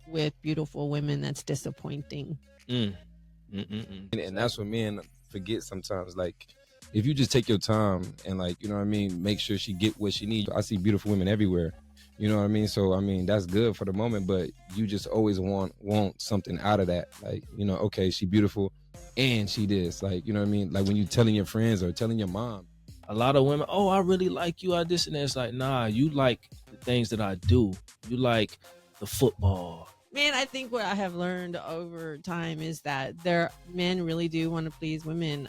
with beautiful women that's disappointing. And that's what men forget sometimes. Like, if you just take your time and, like, you know what I mean, make sure she get what she needs. I see beautiful women everywhere. You know what I mean? So, I mean, that's good for the moment, but you just always want something out of that. Like, you know, okay, she beautiful and she this. Like, you know what I mean? Like when you telling your friends or telling your mom. A lot of women, oh, I really like you, I this and that. It's like, nah, you like the things that I do. You like the football. Man, I think what I have learned over time is that men really do want to please women.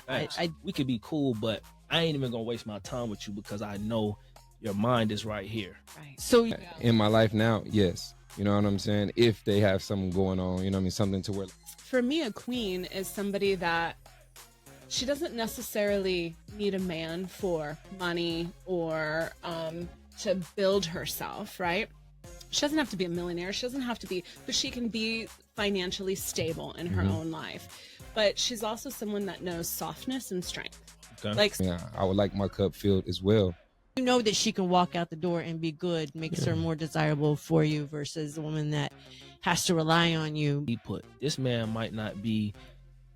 We could be cool, but I ain't even gonna waste my time with you because I know your mind is right here. Right. So in my life now, yes. You know what I'm saying? If they have something going on, you know what I mean? Something to where. For me, a queen is somebody that she doesn't necessarily need a man for money or to build herself, right? She doesn't have to be a millionaire. She doesn't have to be, but she can be financially stable in her own life. But she's also someone that knows softness and strength. Okay. Like, Yeah, I would like my cup filled as well. you know that she can walk out the door and be good, makes her more desirable for you versus a woman that has to rely on you. This man might not be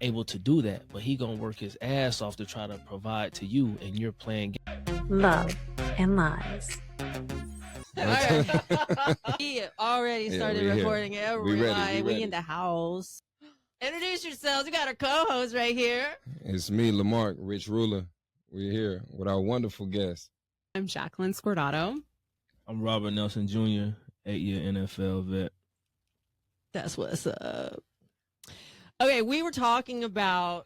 able to do that, but he gonna work his ass off to try to provide to you, and you're playing Love and Lies. He already started recording it. We ready. We in the house. Introduce yourselves. We got our co-host right here. It's me, Lamarck, Rich Ruler. We're here with our wonderful guest. I'm Jacqueline Scordato. I'm Robert Nelson Jr., 8-year NFL vet. That's what's up. Okay, we were talking about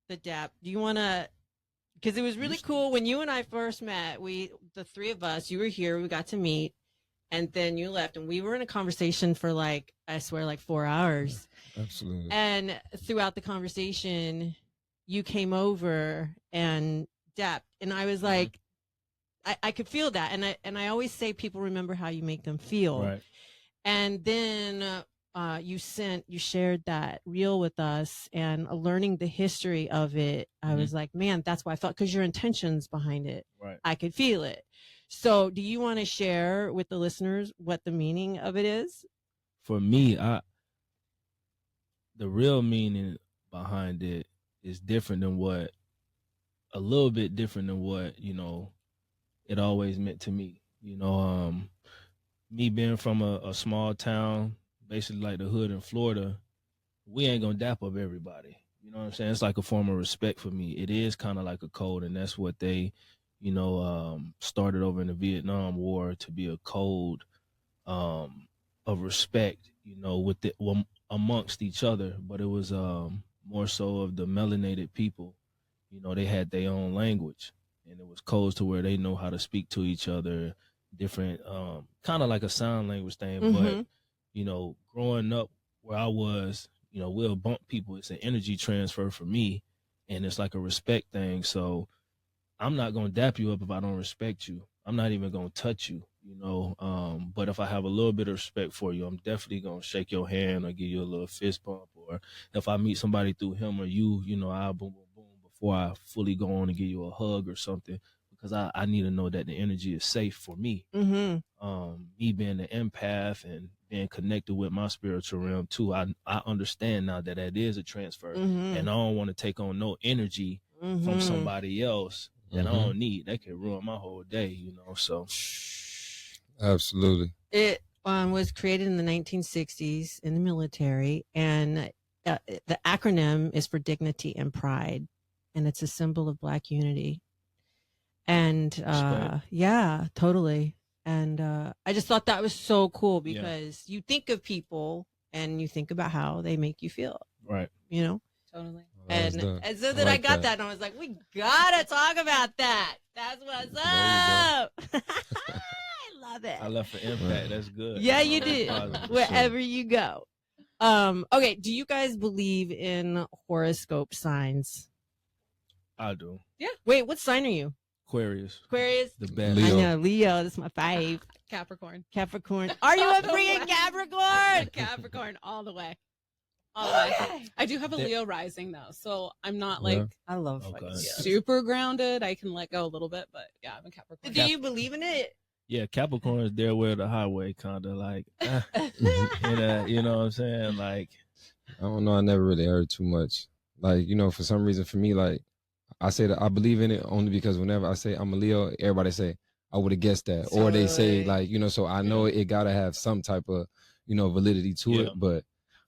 the depth. Do you want to, because it was really cool when you and I first met, the three of us, you were here, we got to meet, and then you left, and we were in a conversation for like 4 hours. Absolutely. And throughout the conversation, you came over and depth, and I was like, I could feel that, and I always say people remember how you make them feel. Right. And then you shared that reel with us, and learning the history of it, I was like, man, that's why I felt, because your intentions behind it, Right. I could feel it. So do you want to share with the listeners what the meaning of it is? For me, the real meaning behind it is a little bit different than what, it always meant to me. Me being from a small town, basically like the hood in Florida, we ain't gonna dap up everybody. You know what I'm saying? It's like a form of respect for me. It is kind of like a code, and that's what they, started over in the Vietnam War, to be a code of respect, amongst each other. But it was more so of the melanated people. They had their own language, and it was codes to where they know how to speak to each other, different, kind of like a sign language thing. But, growing up where I was, we'll bump people. It's an energy transfer for me, and it's like a respect thing. So I'm not going to dap you up if I don't respect you. I'm not even going to touch you, but if I have a little bit of respect for you, I'm definitely going to shake your hand or give you a little fist bump. Or if I meet somebody through him or you, I'll boom, boom, boom before I fully go on and give you a hug or something, because I need to know that the energy is safe for me. Me being an empath and being connected with my spiritual realm too, I understand now that is a transfer, and I don't want to take on no energy from somebody else that I don't need. That can ruin my whole day, so. Absolutely. It was created in the 1960s in the military, and the acronym is for dignity and pride, and it's a symbol of Black unity. And yeah, totally. And I just thought that was so cool, because you think of people and you think about how they make you feel, right? Totally. Well, And so then I got that, and I was like, we gotta talk about that. That's what's up. I love it. I left an impact. That's good. Yeah, you did. Wherever you go. Okay, do you guys believe in horoscope signs? I do. Yeah. Wait, what sign are you? Aquarius. The best. Leo. I know, Leo. That's my fave. Capricorn. Are you a freaking Capricorn? Capricorn all the way. All the way. I do have a Leo rising though, so I'm not like I love Okay. fucking Leos. super grounded. I can let go a little bit, but yeah, I'm a Capricorn. Do you believe in it? Yeah, Capricorn is there where the highway, kind of like, you know what I'm saying? Like, I don't know. I never really heard too much. Like, you know, for some reason, for me, like, I say that I believe in it only because whenever I say I'm a Leo, everybody say I would have guessed that, or they say Totally. like, you know, so I know it gotta have some type of, you know, validity to Yeah. it, but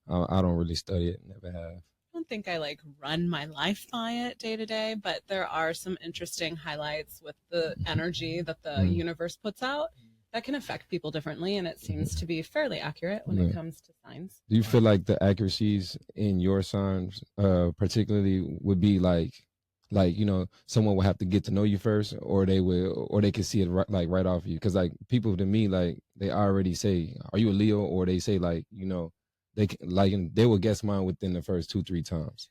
I don't really study it. Never have. I don't think I like run my life by it day to day, but there are some interesting highlights with the energy that the universe puts out that can affect people differently, and it seems to be fairly accurate when it comes to signs. Do you feel like the accuracies in your signs, particularly, would be like, you know, someone would have to get to know you first, or they could see it right off you? Because like people to me, like they already say, "Are you a Leo?" Or they say like, you know, they will guess mine within the first 2-3 times.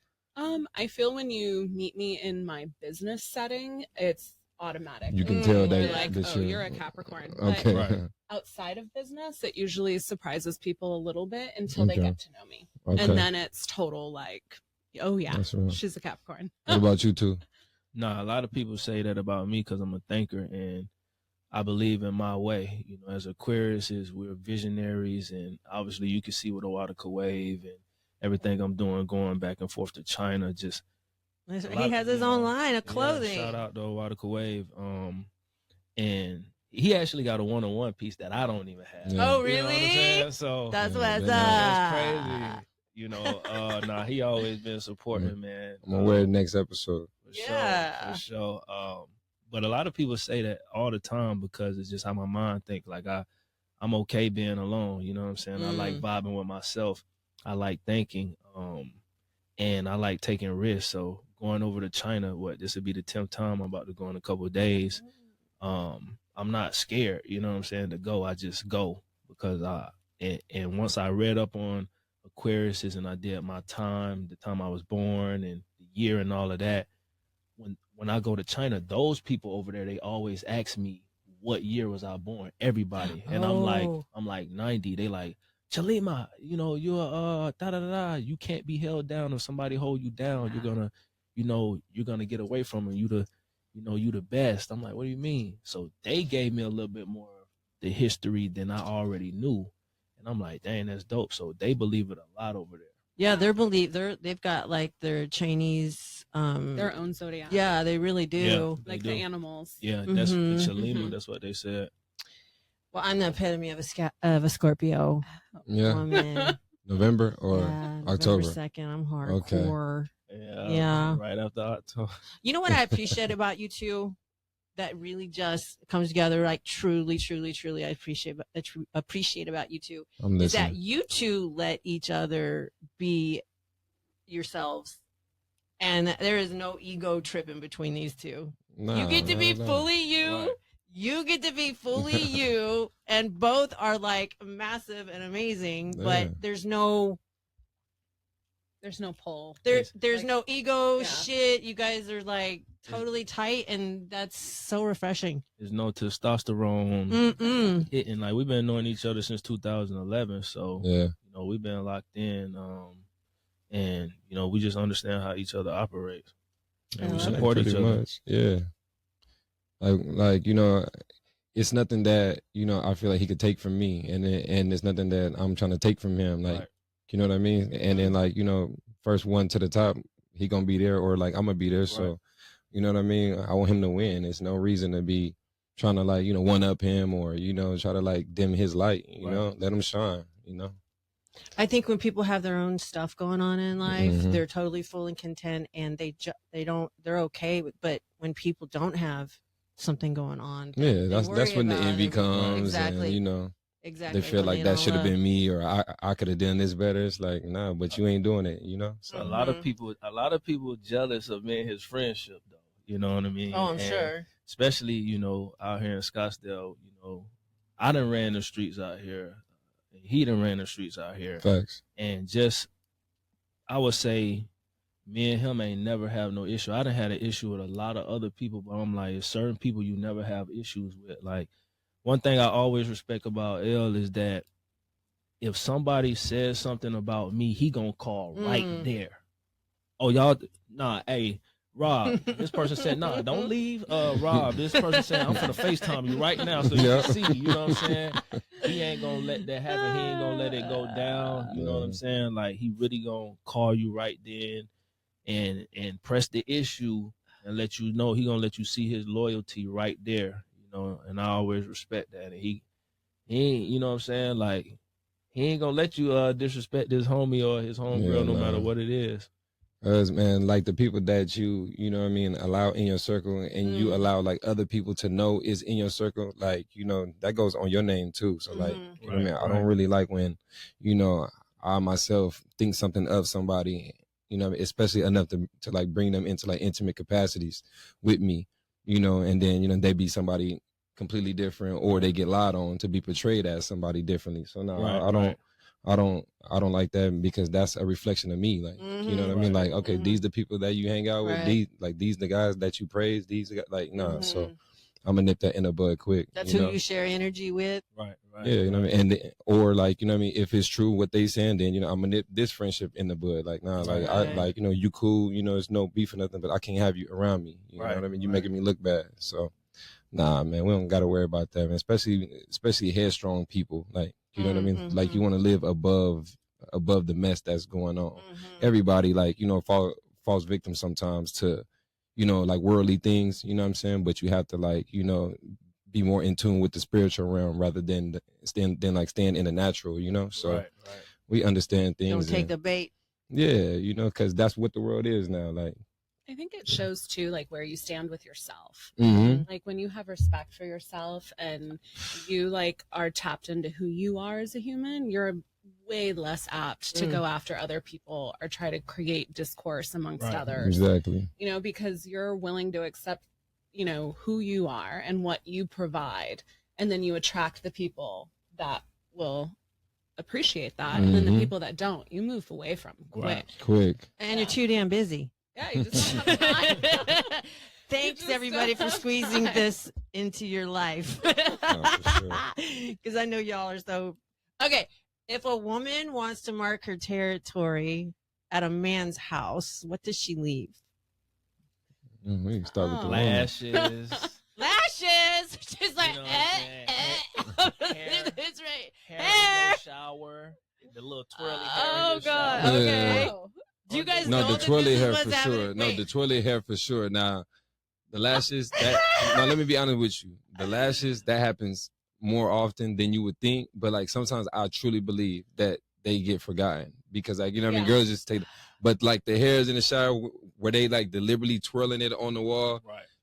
I feel when you meet me in my business setting, it's automatic. You can tell They're that like, that oh, you're a Capricorn. okay. But Right. outside of business, it usually surprises people a little bit until they Okay. get to know me. Okay. And then it's total like, oh yeah, That's right. she's a Capricorn. What about you too? nah, a lot of people say that about me because I'm a thinker and I believe in my way. You know, as Aquarius we're visionaries, and obviously you can see with the water wave and everything I'm doing, going back and forth to China. Just He has his own line of clothing. shout out to water wave. And he actually got a one-on-one piece that I don't even have. Yeah. Oh, You know what I'm really? saying? So That's what's that's up. crazy. You know, nah, he always been supporting, man. I'm gonna wear it next episode. Yeah. For sure. But a lot of people say that all the time because it's just how my mind think. Like I'm okay being alone. You know what I'm saying? I like vibing with myself. I like thinking. And I like taking risks. So going over to China, this would be the 10th time I'm about to go in a couple of days. I'm not scared, you know what I'm saying, to go. I just go because and once I read up on Aquariuses and I did my time, the time I was born and the year and all of that, when I go to China, those people over there, they always ask me what year was I born, everybody. And I'm like 90. They like, Chalima, you know, you're you can't be held down. If somebody hold you down, you're gonna get away from them. You the best. I'm like, what do you mean? So they gave me a little bit more of the history than I already knew. And I'm like, dang, that's dope. So they believe it a lot over there. Yeah, they've got like their Chinese Their own zodiac. Yeah, they really do. Yeah, like they the do. animals. Yeah, that's Mhm. Chalima. That's what they said. Well, I'm the epitome of a Scorpio Yeah. woman. November or Yeah, October? November 2nd. I'm hardcore. Yeah. Right after October. You know what I appreciate about you two that really just comes together, like truly I appreciate about you two I'm is listening. that you two let each other be yourselves, and there is no ego tripping between these two. Nah, You get to be nah. fully you. Right. You get to be fully you, and both are like massive and amazing. Yeah. But there's no pull. there's like- no ego Yeah. shit. You guys are like totally tight, and that's so refreshing. There's no testosterone Mm-mm. hitting. Like we've been knowing each other since 2011. So Yeah. we've been locked in. And we just understand how each other operates. And we Yeah. support each Pretty other. much. Yeah. Like it's nothing that I feel like he could take from me, and it's nothing that I'm trying to take from him. Like, Right. you know what I mean? And then first one to the top, he gonna be there, or like I'm gonna be there. So, Right. you know what I mean? I want him to win. There's no reason to be trying to one up him, or try to dim his light. Right. Let him shine. I think when people have their own stuff going on in life, Mhm. they're totally full and content, and they're okay. But when people don't have something going on, Yeah, they that's worry when the about envy it. comes, Exactly. and Exactly. they feel when like they that don't should have love. been me, or I could have done this better. It's like, nah, but you ain't doing it. So A lot of people jealous of me and his friendship, though. You know what I mean? Oh, I'm And sure. especially out here in Scottsdale. I done ran the streets out here. He done ran the streets out here. facts. And just, I would say, me and him ain't never have no issue. I done had an issue with a lot of other people, but I'm like, certain people you never have issues with. Like, one thing I always respect about L is that if somebody says something about me, he gonna call right there. Oh, y'all, nah, hey, Rob, this person said, nah, don't leave. Rob, this person said, I'm finna FaceTime you right now so you can see. You know what I'm saying? He ain't gonna let that happen. He ain't gonna let it go down. You know what I'm saying? Like, he really gonna call you right then and press the issue and let you know. He gonna let you see his loyalty right there. You know, and I always respect that. And he ain't, you know what I'm saying? Like, he ain't gonna let you disrespect his homie or his homegirl no matter what it is. Man, like the people that you know what I mean, allow in your circle, and you allow like other people to know is in your circle, like, you know, that goes on your name too. So like, you know what I mean? I don't really like when, you know, I myself think something of somebody, you know, especially enough to like bring them into like intimate capacities with me, you know, and then, you know, they be somebody completely different, or they get lied on to be portrayed as somebody differently. So no, I don't like that, because that's a reflection of me. Like, you know what I mean? Like, okay, these the people that you hang out with. These the guys that you praise. These the guys, like, nah. So I'm gonna nip that in the bud quick. That's who you share energy with. Right. Yeah, you know what I mean? And or like, you know what I mean? If it's true what they saying, then, you know, I'm gonna nip this friendship in the bud. Like, nah, like I like, you know, you cool. You know, there's no beef or nothing, but I can't have you around me. You know what I mean? You making me look bad. So, nah, man, we don't gotta worry about that, man. Especially headstrong people. Like, you know what I mean? Like, you want to live above the mess that's going on. Everybody, like, you know, falls victim sometimes to, you know, like worldly things, you know what I'm saying? But you have to, like, you know, be more in tune with the spiritual realm rather than staying in the natural, you know? So we understand things. Don't take the bait. Yeah, you know, because that's what the world is now. Like, I think it shows too, like, where you stand with yourself. Mm-hmm. Like, when you have respect for yourself and you, like, are tapped into who you are as a human, you're way less apt to go after other people or try to create discourse amongst others. Exactly. You know, because you're willing to accept, you know, who you are and what you provide, and then you attract the people that will appreciate that, and then the people that don't, you move away from quick. And you're too damn busy. Yeah, you just don't have time. Thanks everybody for squeezing this into your life. Because I know y'all are so okay. If a woman wants to mark her territory at a man's house, what does she leave? We can start with the lashes. Lashes. She's like, you know it's right. Hair in the shower. The little twirly hair. Oh God. Shower. Okay. Oh. Do you guys no, know the that twirly this is hair what's for happening? sure. No, Wait. the twirly hair for sure. Now, the lashes, that now let me be honest with you. The lashes, that happens more often than you would think. But like, sometimes I truly believe that they get forgotten, because, like, you know what I mean? Girls just take, but like the hairs in the shower where they like deliberately twirling it on the wall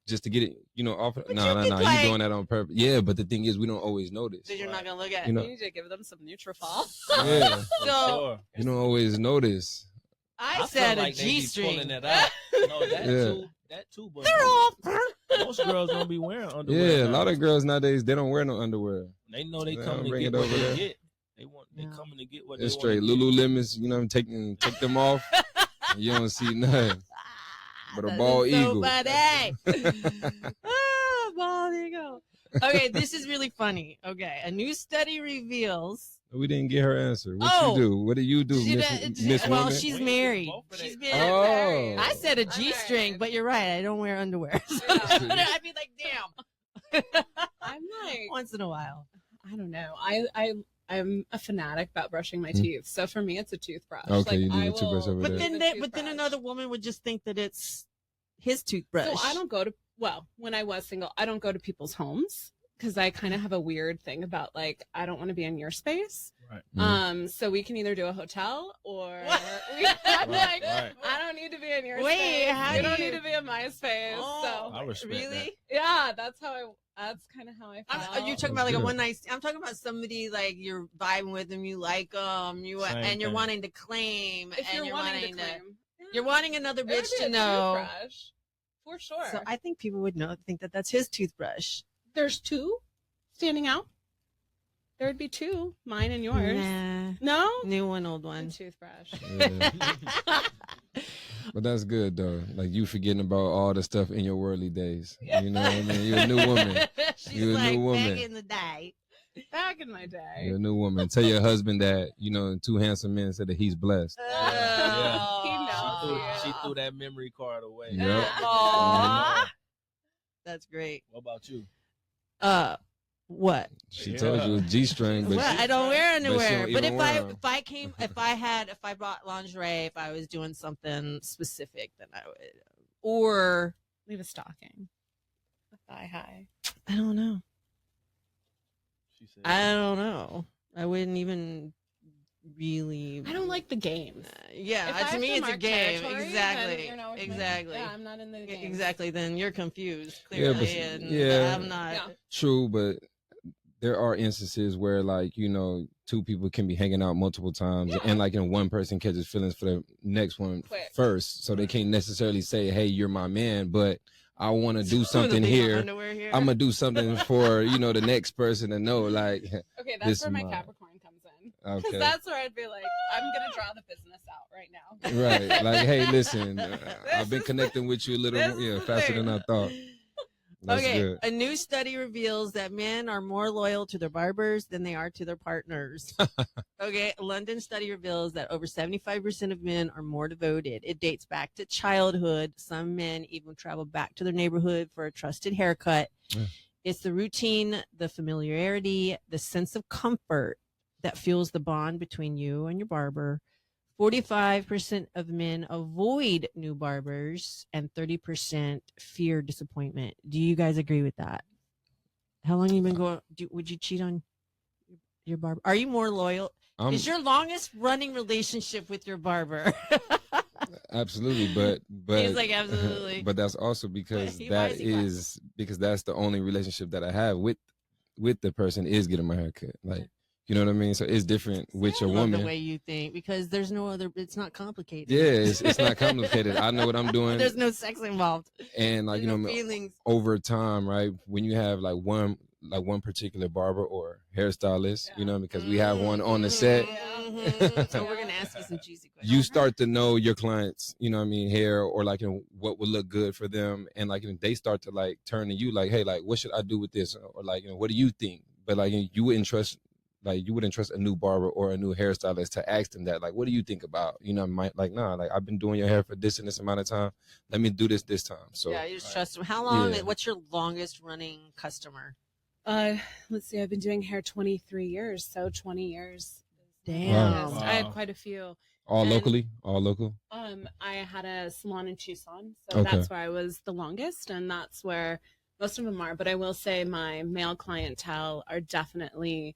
just to get it, you know, off. No, you doing that on purpose. Yeah, but the thing is, we don't always notice. Because you're not gonna look at. You know, You need to give them some Nutrafol. yeah. So You don't always notice. I said like a G-string. That out. No, that too. But They're all. most girls don't be wearing underwear. Yeah, a now. lot of girls nowadays, they don't wear no underwear. They know they Yeah, coming to bring get it what over they there. get. They coming to get what they It's want. straight Lululemons, you know, take them off. And you don't see nothing but a That bald is so eagle. funny. Bald eagle. Okay, this is really funny. Okay, a new study reveals. We didn't get her answer. What Oh. you do? What do you do, Miss Well, Woman? she's Wait, married. both of She's they- been. Oh. I said a I'm G-string, married. but you're right. I don't wear underwear. So I'd be like, damn. I'm like, Once in a while. I don't know. I'm a fanatic about brushing my teeth. So for me, it's a toothbrush. Okay, you I leave the toothbrush will over But there. then, leave a but then toothbrush. another woman would just think that it's his toothbrush. So I don't go to, well, when I was single, I don't go to people's homes because I kind of have a weird thing about, like, I don't want to be in your space. Right. So we can either do a hotel or I'm like, right. I don't need to be in your Wait, space. how you do don't you- need to be in my space. Oh, I respect really? Yeah, that's kind of how I felt. Are you talking about like a one night? I'm talking about somebody like you're vibing with them, you like them, Same and you're thing. wanting to claim, If and you're wanting to claim, you're wanting another it would bitch be to a know. toothbrush, for sure. So I think people would think that that's his toothbrush. There's two standing out. There would be two, mine and yours. Nah, No, new one, old a one. toothbrush. Yeah. But that's good though. Like, you forgetting about all the stuff in your worldly days. You know what I mean? You're a new woman. She's You're a like new woman. back in the day. Back in my day. You're a new woman. Tell your husband that, you know, two handsome men said that he's blessed. Yeah. He knows. She threw that memory card away. Yep. Aw. That's great. What about you? What? She told you it was G-string, but Well, I don't wear underwear. don't But even if wear 'em. if I bought lingerie, if I was doing something specific, then I would. Or Leave a stocking. A thigh high. I don't know. She said, I don't know. I wouldn't even really. I don't like the games. Yeah, If I to have me, to it's a mark game. territory, Exactly. then, you know, it's Exactly. Yeah, I'm not in the game. Exactly. Then you're confused, Yeah, clearly, but- and yeah. I'm not. Yeah. True, but there are instances where, like, you know, two people can be hanging out multiple times, Yeah. and like, you know, one person catches feelings for the next one Quick. first, so they can't necessarily say, "Hey, you're my man," but I want to do something Leave my here. underwear here. I'm gonna do something for, you know, the next person to know, like, Okay, This that's is where my mine. Capricorn comes in. Because okay, that's where I'd be like, I'm going to draw the business out right now. right, like, hey, listen, I've been is connecting with you a little, This is yeah, the faster thing. than I thought. That's Okay, good. a new study reveals that men are more loyal to their barbers than they are to their partners. Okay, a London study reveals that over 75% of men are more devoted. It dates back to childhood. Some men even travel back to their neighborhood for a trusted haircut. Yeah. It's the routine, the familiarity, the sense of comfort that fuels the bond between you and your barber. 45% of men avoid new barbers and 30% fear disappointment. Do you guys agree with that? How long you been going? Would you cheat on your barber? Are you more loyal? Is your longest running relationship with your barber? Absolutely, but He's like, absolutely. But that's also because He that buys you glass. is because that's the only relationship that I have with the person is getting my haircut. Like, you know what I mean? So it's different with I your love woman. the way you think, because there's no other. It's not complicated. Yeah, it's not complicated. I know what I'm doing, There's no sex involved. and like, you There's know, no feelings. over time, right? When you have like one particular barber or hairstylist, you know, because we have one on the set. Mhm. So we're gonna ask you some juicy questions. You start to know your clients, you know what I mean, hair, or like, you know, what would look good for them. And like, you know, they start to like turn to you like, hey, like, what should I do with this? Or like, you know, what do you think? But like, you wouldn't trust a new barber or a new hairstylist to ask them that. Like, what do you think about, you know, nah, like, I've been doing your hair for this and this amount of time. Let me do this time. So yeah, you just trust them. How long? Yeah. What's your longest running customer? Let's see, I've been doing hair 23 years, so 20 years. Damn. Wow. I had quite a few. all And- locally, all local. I had a salon in Tucson, so Okay. that's where I was the longest, and that's where most of them are. But I will say my male clientele are definitely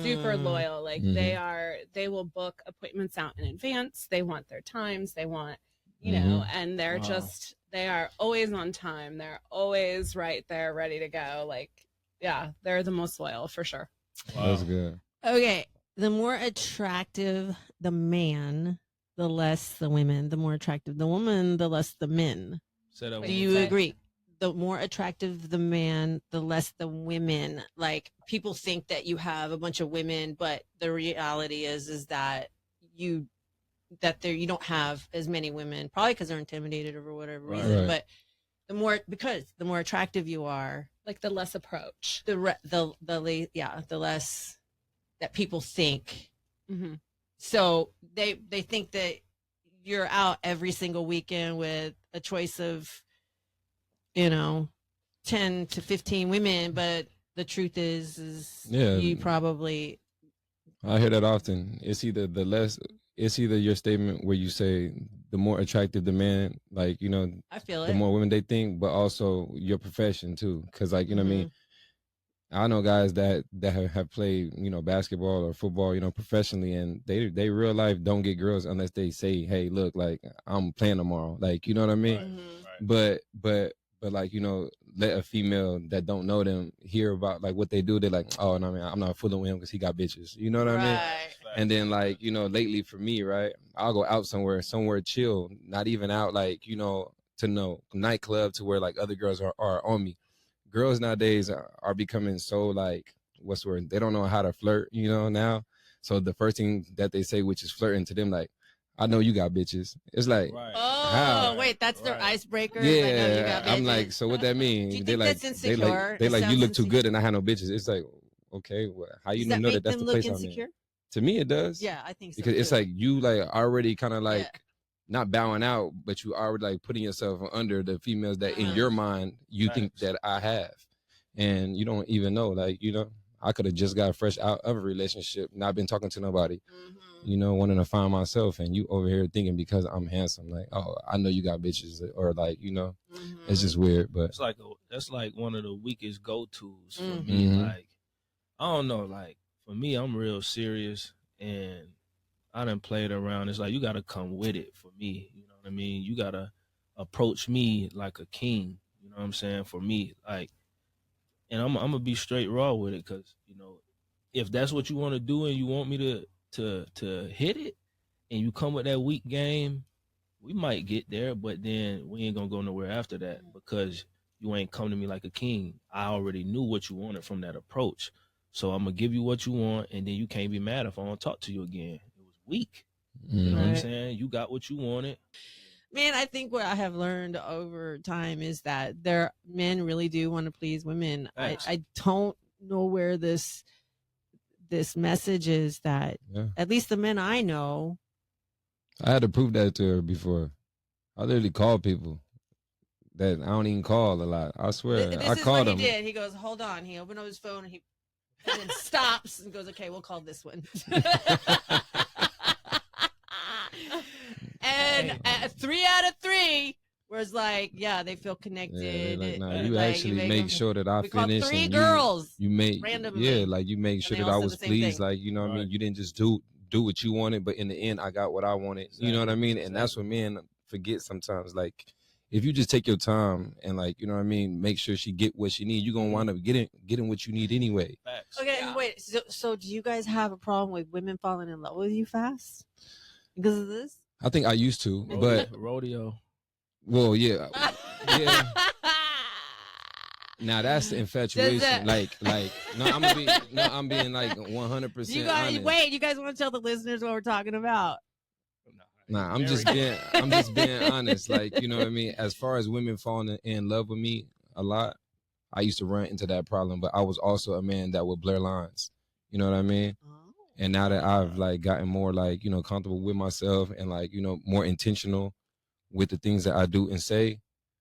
super Mm. loyal. Like Mhm. they will book appointments out in advance. They want their times. They want, you Mm-hmm. know, and they're Wow. they are always on time. They're always right there, ready to go. Like, yeah, they're the most loyal for sure. That's good. Okay, the more attractive the man, the less the women. The more attractive the woman, the less the men. Say that What Do one you more time. agree? The more attractive the man, the less the women. Like, people think that you have a bunch of women, but the reality is that you don't have as many women, probably because they're intimidated or for whatever Right. reason. Right. But the more attractive you are, Like the less approach. the less that people think. Mm-hmm. So they think that you're out every single weekend with a choice of, 10 to 15 women, but the truth is Yeah. you probably I hear that often. It's either your statement where you say the more attractive the man, like, you know, I feel the it. more women they think, but also your profession too. Cause like, you know what I mean? Mm-hmm. I know guys that have played, you know, basketball or football, you know, professionally, and they real life don't get girls unless they say, hey, look, like, I'm playing tomorrow. Like, you know what I mean? Right. But like, you know, let a female that don't know them hear about like what they do. They're like, oh no, man, I'm not fooling with him because he got bitches. You know what I mean? Right. And then like, you know, lately for me, right, I'll go out somewhere chill, not even out like, you know, to no nightclub to where like other girls are on me. Girls nowadays are becoming so like, what's the word? They don't know how to flirt, you know, now. So the first thing that they say, which is flirting to them, like, I know you got bitches. It's like, Right. Oh, How? wait, that's their Right. icebreaker. I know you yeah, got I'm bitches. like, so what that mean? Do you They think like, that's they insecure? like, It you sounds look too insecure. good and I have no bitches. It's like, okay, well, how you Does that know make that that's them the look place I'm in? insecure? To me, it does. Yeah, I think so. Because it's too. like you like already kind of like not bowing out, but you already like putting yourself under the females that in your mind you think that I have, and you don't even know. Like, you know, I could have just got fresh out of a relationship, not been talking to nobody, you know, wanting to find myself, and you over here thinking because I'm handsome, like, oh, I know you got bitches, or like, you know, it's just weird. But that's like one of the weakest go-tos for me. Like, I don't know, like for me, I'm real serious, and I done played around. It's like you gotta come with it for me. You know what I mean? You gotta approach me like a king. You know what I'm saying? For me, like, and I'm gonna be straight raw with it, because, you know, if that's what you want to do and you want me to hit it, and you come with that weak game, we might get there, but then we ain't gonna go nowhere after that, because you ain't come to me like a king. I already knew what you wanted from that approach, so I'm gonna give you what you want, and then you can't be mad if I don't talk to you again. It was weak. You know what I'm saying? You got what you wanted. Man, I think what I have learned over time is that men really do want to please women. I don't know where this message is that at least the men I know. I had to prove that to her before. I literally called people that I don't even call a lot. I swear, I called him. He did. He goes, "Hold on." He opened up his phone and then stops and goes, "Okay, we'll call this one." And 3 out of 3 was like, yeah, they feel connected. Yeah, like, nah, you actually make sure that I finish. 3 girls. You make randomly. Yeah, like you make sure that I was pleased. Like, you know what I mean? You didn't just do what you wanted, but in the end, I got what I wanted. Exactly. You know what I mean? And that's what men forget sometimes. Like, if you just take your time and, like, you know what I mean, make sure she get what she need, you're gonna wind up getting what you need anyway. Okay, and wait. So do you guys have a problem with women falling in love with you fast because of this? I think I used to, but rodeo. Well, yeah. Now that's the infatuation. Like, no, I'm being like 100%. You guys, honest. wait, you guys want to tell the listeners what we're talking about? Nah, I'm just being honest. Like, you know what I mean? As far as women falling in love with me a lot, I used to run into that problem, but I was also a man that would blur lines. You know what I mean? And now that I've like gotten more like, you know, comfortable with myself and like, you know, more intentional with the things that I do and say,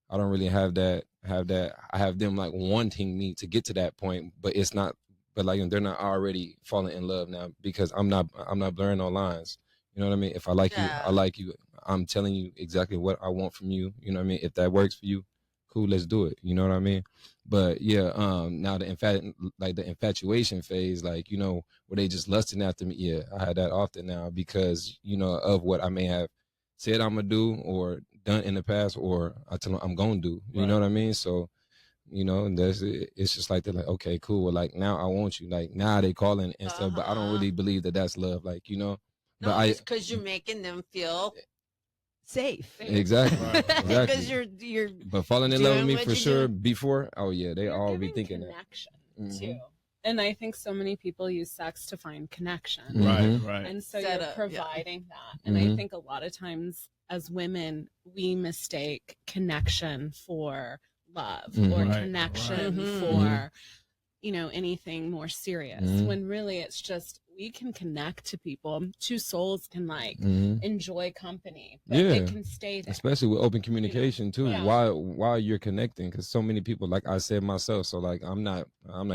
I don't really have that. I have them like wanting me to get to that point, but it's not. But like, they're not already falling in love now because I'm not blurring no lines. You know what I mean? If I like you, I like you. I'm telling you exactly what I want from you. You know what I mean? If that works for you, cool, let's do it. You know what I mean? But yeah, now the infatuation phase, like, you know, where they just lusting after me. Yeah, I had that often now because, you know, of what I may have said I'm gonna do or done in the past, or I tell them I'm gonna do. You know what I mean? So, you know, it's just like they're like, okay, cool. Well, like, now I want you. Like, now they calling and stuff, but I don't really believe that that's love. Like, you know, no, but just because you're making them feel safe. Exactly. Because you're. But falling in love with me for sure before. Oh yeah, they all be thinking connection too. And I think so many people use sex to find connection. Right. And so you're providing that. And I think a lot of times as women, we mistake connection for love or connection for, you know, anything more serious. When really it's just, we can connect to people. Two souls can like enjoy company, but they can stay there. Especially with open communication too. While you're connecting, because so many people, like I said myself. So like, I'm not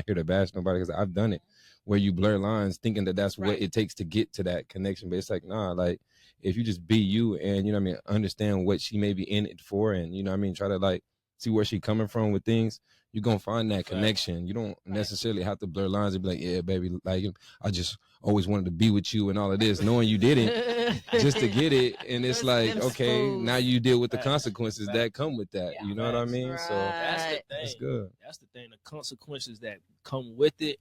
here to bash nobody because I've done it, where you blur lines thinking that that's what it takes to get to that connection. But it's like, nah, like if you just be you and, you know what I mean, understand what she may be in it for, and, you know what I mean, try to like see where she coming from with things, you're gonna find that connection. You don't necessarily have to blur lines and be like, yeah, baby, like, I just always wanted to be with you and all of this, knowing you didn't just to get it. And it's like, okay, now you deal with the consequences that come with that. You know what I mean? So that's the thing. That's good. That's the thing. The consequences that come with it,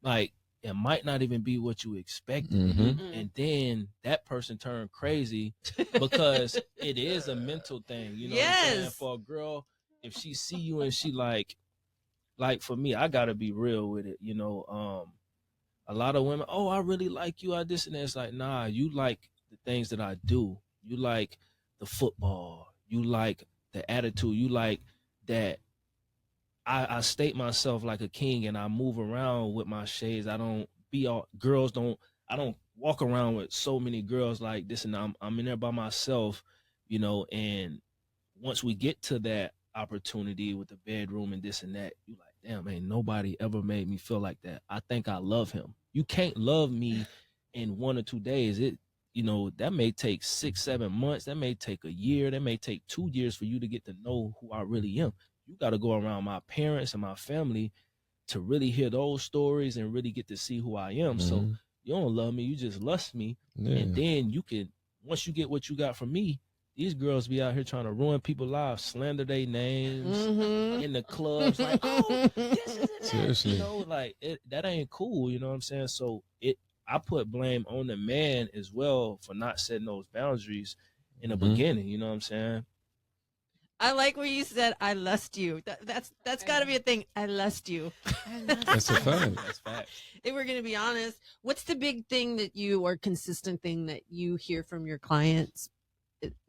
like, it might not even be what you expected. And then that person turned crazy because it is a mental thing. You know what I'm saying? For a girl, if she see you and she like for me, I gotta be real with it. You know, a lot of women, oh, I really like you, I this and that. It's like, nah, you like the things that I do. You like the football. You like the attitude. You like that I state myself like a king and I move around with my shades. I don't be all girls don't. I don't walk around with so many girls like this, and I'm in there by myself, you know, and once we get to that opportunity with the bedroom and this and that, you like, damn, ain't nobody ever made me feel like that. I think I love him. You can't love me in 1 or 2 days. It, you know, that may take 6, 7 months. That may take a year. That may take 2 years for you to get to know who I really am. You got to go around my parents and my family to really hear those stories and really get to see who I am. So you don't love me, you just lust me. And then you can, once you get what you got from me, these girls be out here trying to ruin people's lives, slander their names in the clubs, like, oh, this isn't that. Seriously. You know, like that ain't cool. You know what I'm saying? So I put blame on the man as well for not setting those boundaries in the beginning. You know what I'm saying? I like where you said, I lust you. That's got to be a thing. I lust you. That's a fact. That's fact. If we're going to be honest, what's the big thing that you, or consistent thing that you hear from your clients?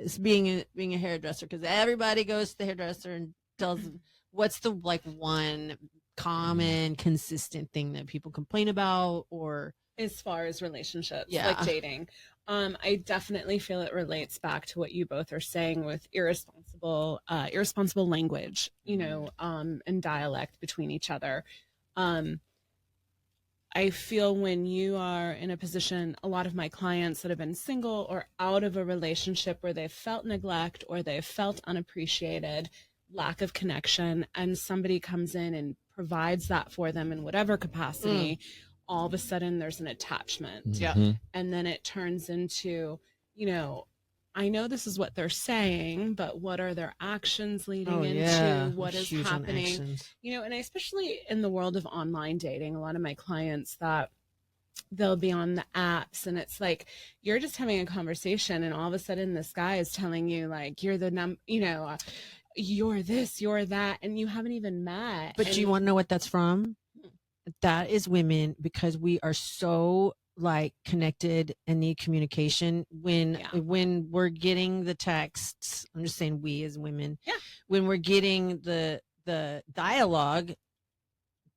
It's being a hairdresser, because everybody goes to the hairdresser and tells them, what's the like one common consistent thing that people complain about, or as far as relationships, Yeah. like dating. I definitely feel it relates back to what you both are saying with irresponsible language, you know, and dialect between each other. I feel when you are in a position, a lot of my clients that have been single or out of a relationship where they've felt neglect or they've felt unappreciated, lack of connection, and somebody comes in and provides that for them in whatever capacity, all of a sudden there's an attachment. Yeah. And then it turns into, you know, I know this is what they're saying, but what are their actions leading into? What is Huge on happening? actions. You know, and especially in the world of online dating, a lot of my clients that they'll be on the apps and it's like, you're just having a conversation and all of a sudden this guy is telling you like, you're the you're this, you're that, and you haven't even met. But and you want to know what that's from? That is women, because we are so like connected and need communication. When we're getting the texts, I'm just saying we as women, when we're getting the dialogue,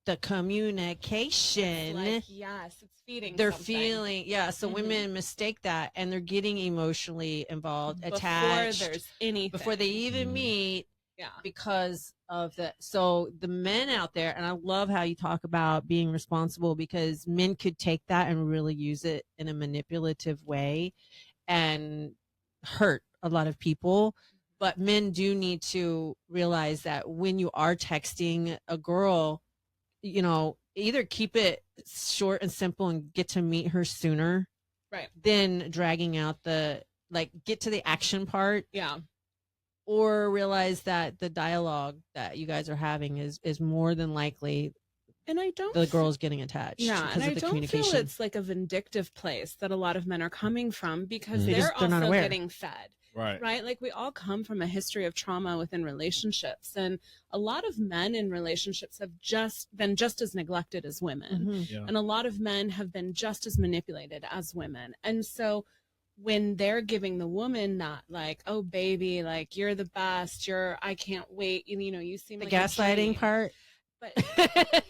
the communication, like, yes, it's feeding. they're something. feeling, so women mistake that and they're getting emotionally involved, before attached, there's anything, before they even meet. Yeah. Because of that. So the men out there, and I love how you talk about being responsible, because men could take that and really use it in a manipulative way and hurt a lot of people. But men do need to realize that when you are texting a girl, you know, either keep it short and simple and get to meet her sooner, right? Than dragging out get to the action part. Yeah. Or realize that the dialogue that you guys are having is more than likely, and I don't the girl's getting attached. Yeah, and of I the don't communication. feel it's like a vindictive place that a lot of men are coming from, because They're they're not also aware. getting fed. Right? Like we all come from a history of trauma within relationships, and a lot of men in relationships have been just as neglected as women. And a lot of men have been just as manipulated as women. And so when they're giving the woman that like, oh baby, like you're the best, I can't wait, you know, you seem the like gaslighting part. But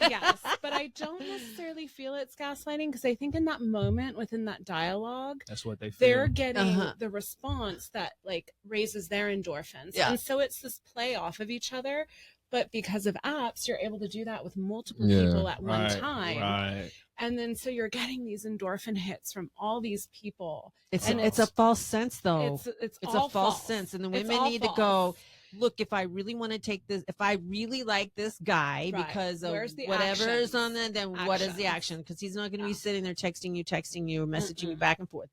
yes, but I don't necessarily feel it's gaslighting, because I think in that moment within that dialogue, that's what they're getting the response that like raises their endorphins. And so it's this play off of each other. But because of apps, you're able to do that with multiple people at one time. Right. And then so you're getting these endorphin hits from all these people. It's a false sense, though. It's a false sense. And the women need to go, look, if I really want to take this, if I really like this guy because of whatever is on there, then what is the action? Because he's not going to be sitting there texting you, messaging you back and forth,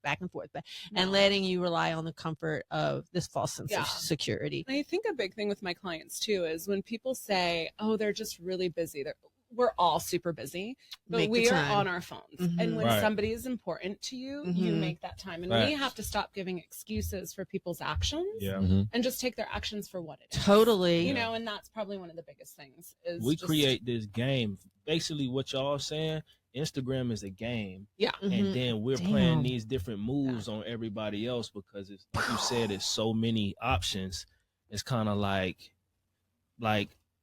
and letting you rely on the comfort of this false sense of security. And I think a big thing with my clients too is when people say, oh, they're just really busy. We're all super busy, but we are on our phones. And when somebody is important to you, you make that time. And we have to stop giving excuses for people's actions and just take their actions for what it is. Totally. You know, and that's probably one of the biggest things is we create this game. Basically what y'all saying, Instagram is a game. Yeah. And then we're playing these different moves on everybody else, because it's like you said, it's so many options. It's kind of like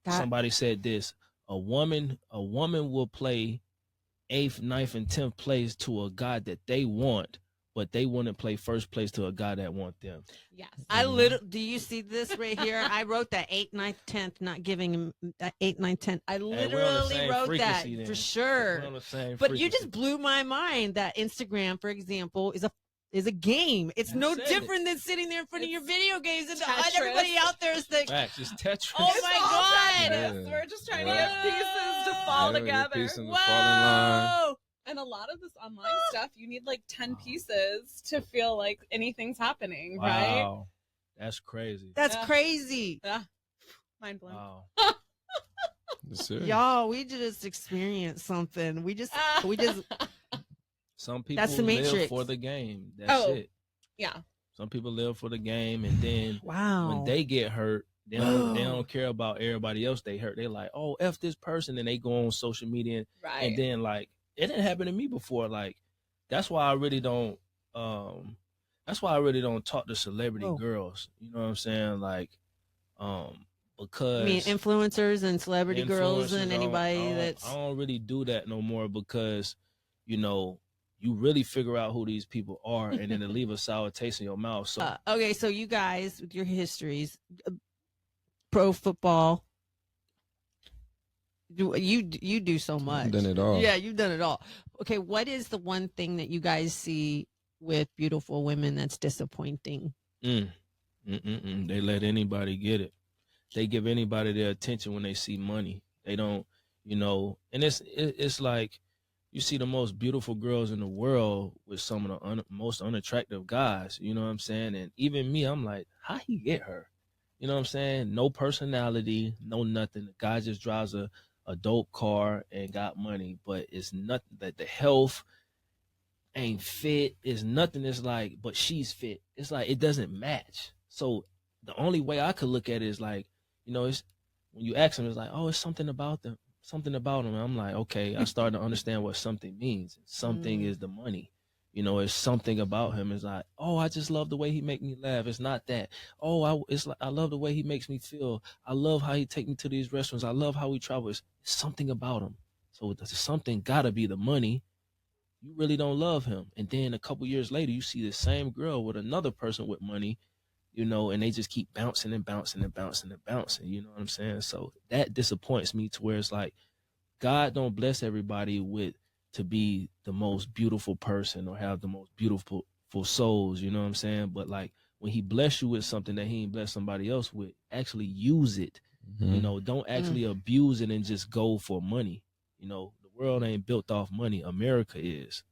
somebody said this. A woman will play 8th, 9th, and 10th place to a guy that they want, but they wouldn't play first place to a guy that want them. Yes. Do you see this right here? I wrote that 8th, 9th, 10th, not giving him 8th, 9th, 10th. I Hey, we're on the literally same wrote that frequency then. for We're sure. on the same But you frequency. just blew my mind that Instagram, for example, is a game. It's no said it. different than sitting there in front of your video games and Tetris. everybody out there is like, Facts, it's Tetris. oh my God. Yeah. We're just trying to Right. get pieces to fall Yeah, together. piecing to fall in line. Whoa. And a lot of this online stuff, you need like 10 pieces to feel like anything's happening, right? Wow, that's crazy. That's Yeah. crazy. Yeah. Mind blown. Wow. Yes, sir. Y'all, we just experienced something. We just Some people That's the live Matrix. for the game. That's Oh. it. Yeah. Some people live for the game, and then wow. when they get hurt, they don't care about everybody else they hurt. They like, oh, F this person, and they go on social media, Right. and then like it didn't happen to me before. Like that's why I really don't. That's why I really don't talk to celebrity girls. You know what I'm saying? Like, because I mean, influencers and celebrity girls and influencers, anybody that's I don't really do that no more because, you know, you really figure out who these people are, and then to leave a sour taste in your mouth. So okay. So you guys with your histories, pro football, you do so much. I've done it all. Yeah, you've done it all. Okay, what is the one thing that you guys see with beautiful women that's disappointing? They let anybody get it. They give anybody their attention when they see money. They don't, you know, and it's like you see the most beautiful girls in the world with some of the most unattractive guys. You know what I'm saying? And even me, I'm like, how he get her? You know what I'm saying? No personality, no nothing. The guy just drives a dope car and got money, but it's nothing that the health ain't fit. It's nothing. It's like, but she's fit. It's like it doesn't match. So the only way I could look at it is like, you know, it's when you ask them, it's like, oh, it's something about them, something about them. And I'm like, okay, I started to understand what something means. Something is the money. You know, it's something about him. It's like, oh, I just love the way he make me laugh. It's not that. Oh, it's like I love the way he makes me feel. I love how he take me to these restaurants. I love how he travels. It's something about him. So something gotta be the money. You really don't love him. And then a couple years later, you see the same girl with another person with money, you know, and they just keep bouncing and bouncing and bouncing and bouncing. You know what I'm saying? So that disappoints me to where it's like, God don't bless everybody with to be the most beautiful person or have the most beautiful souls. You know what I'm saying? But like when he bless you with something that he ain't bless somebody else with, actually use it. You know, don't actually abuse it and just go for money. You know, the world ain't built off money. America is.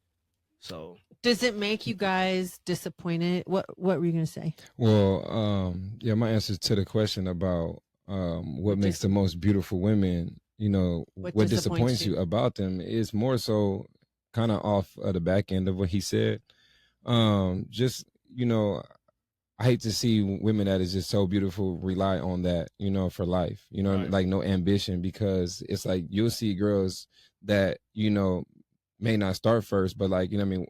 So Does it make you guys disappointed? What were you gonna say? Well, yeah, my answer to the question about what makes the most beautiful women, you know, what disappoints you about them is more so kind of off of the back end of what he said. Just, you know, I hate to see women that is just so beautiful rely on that, you know, for life, you know, like no ambition, because it's like you'll see girls that, you know, may not start first, but like, you know what I mean,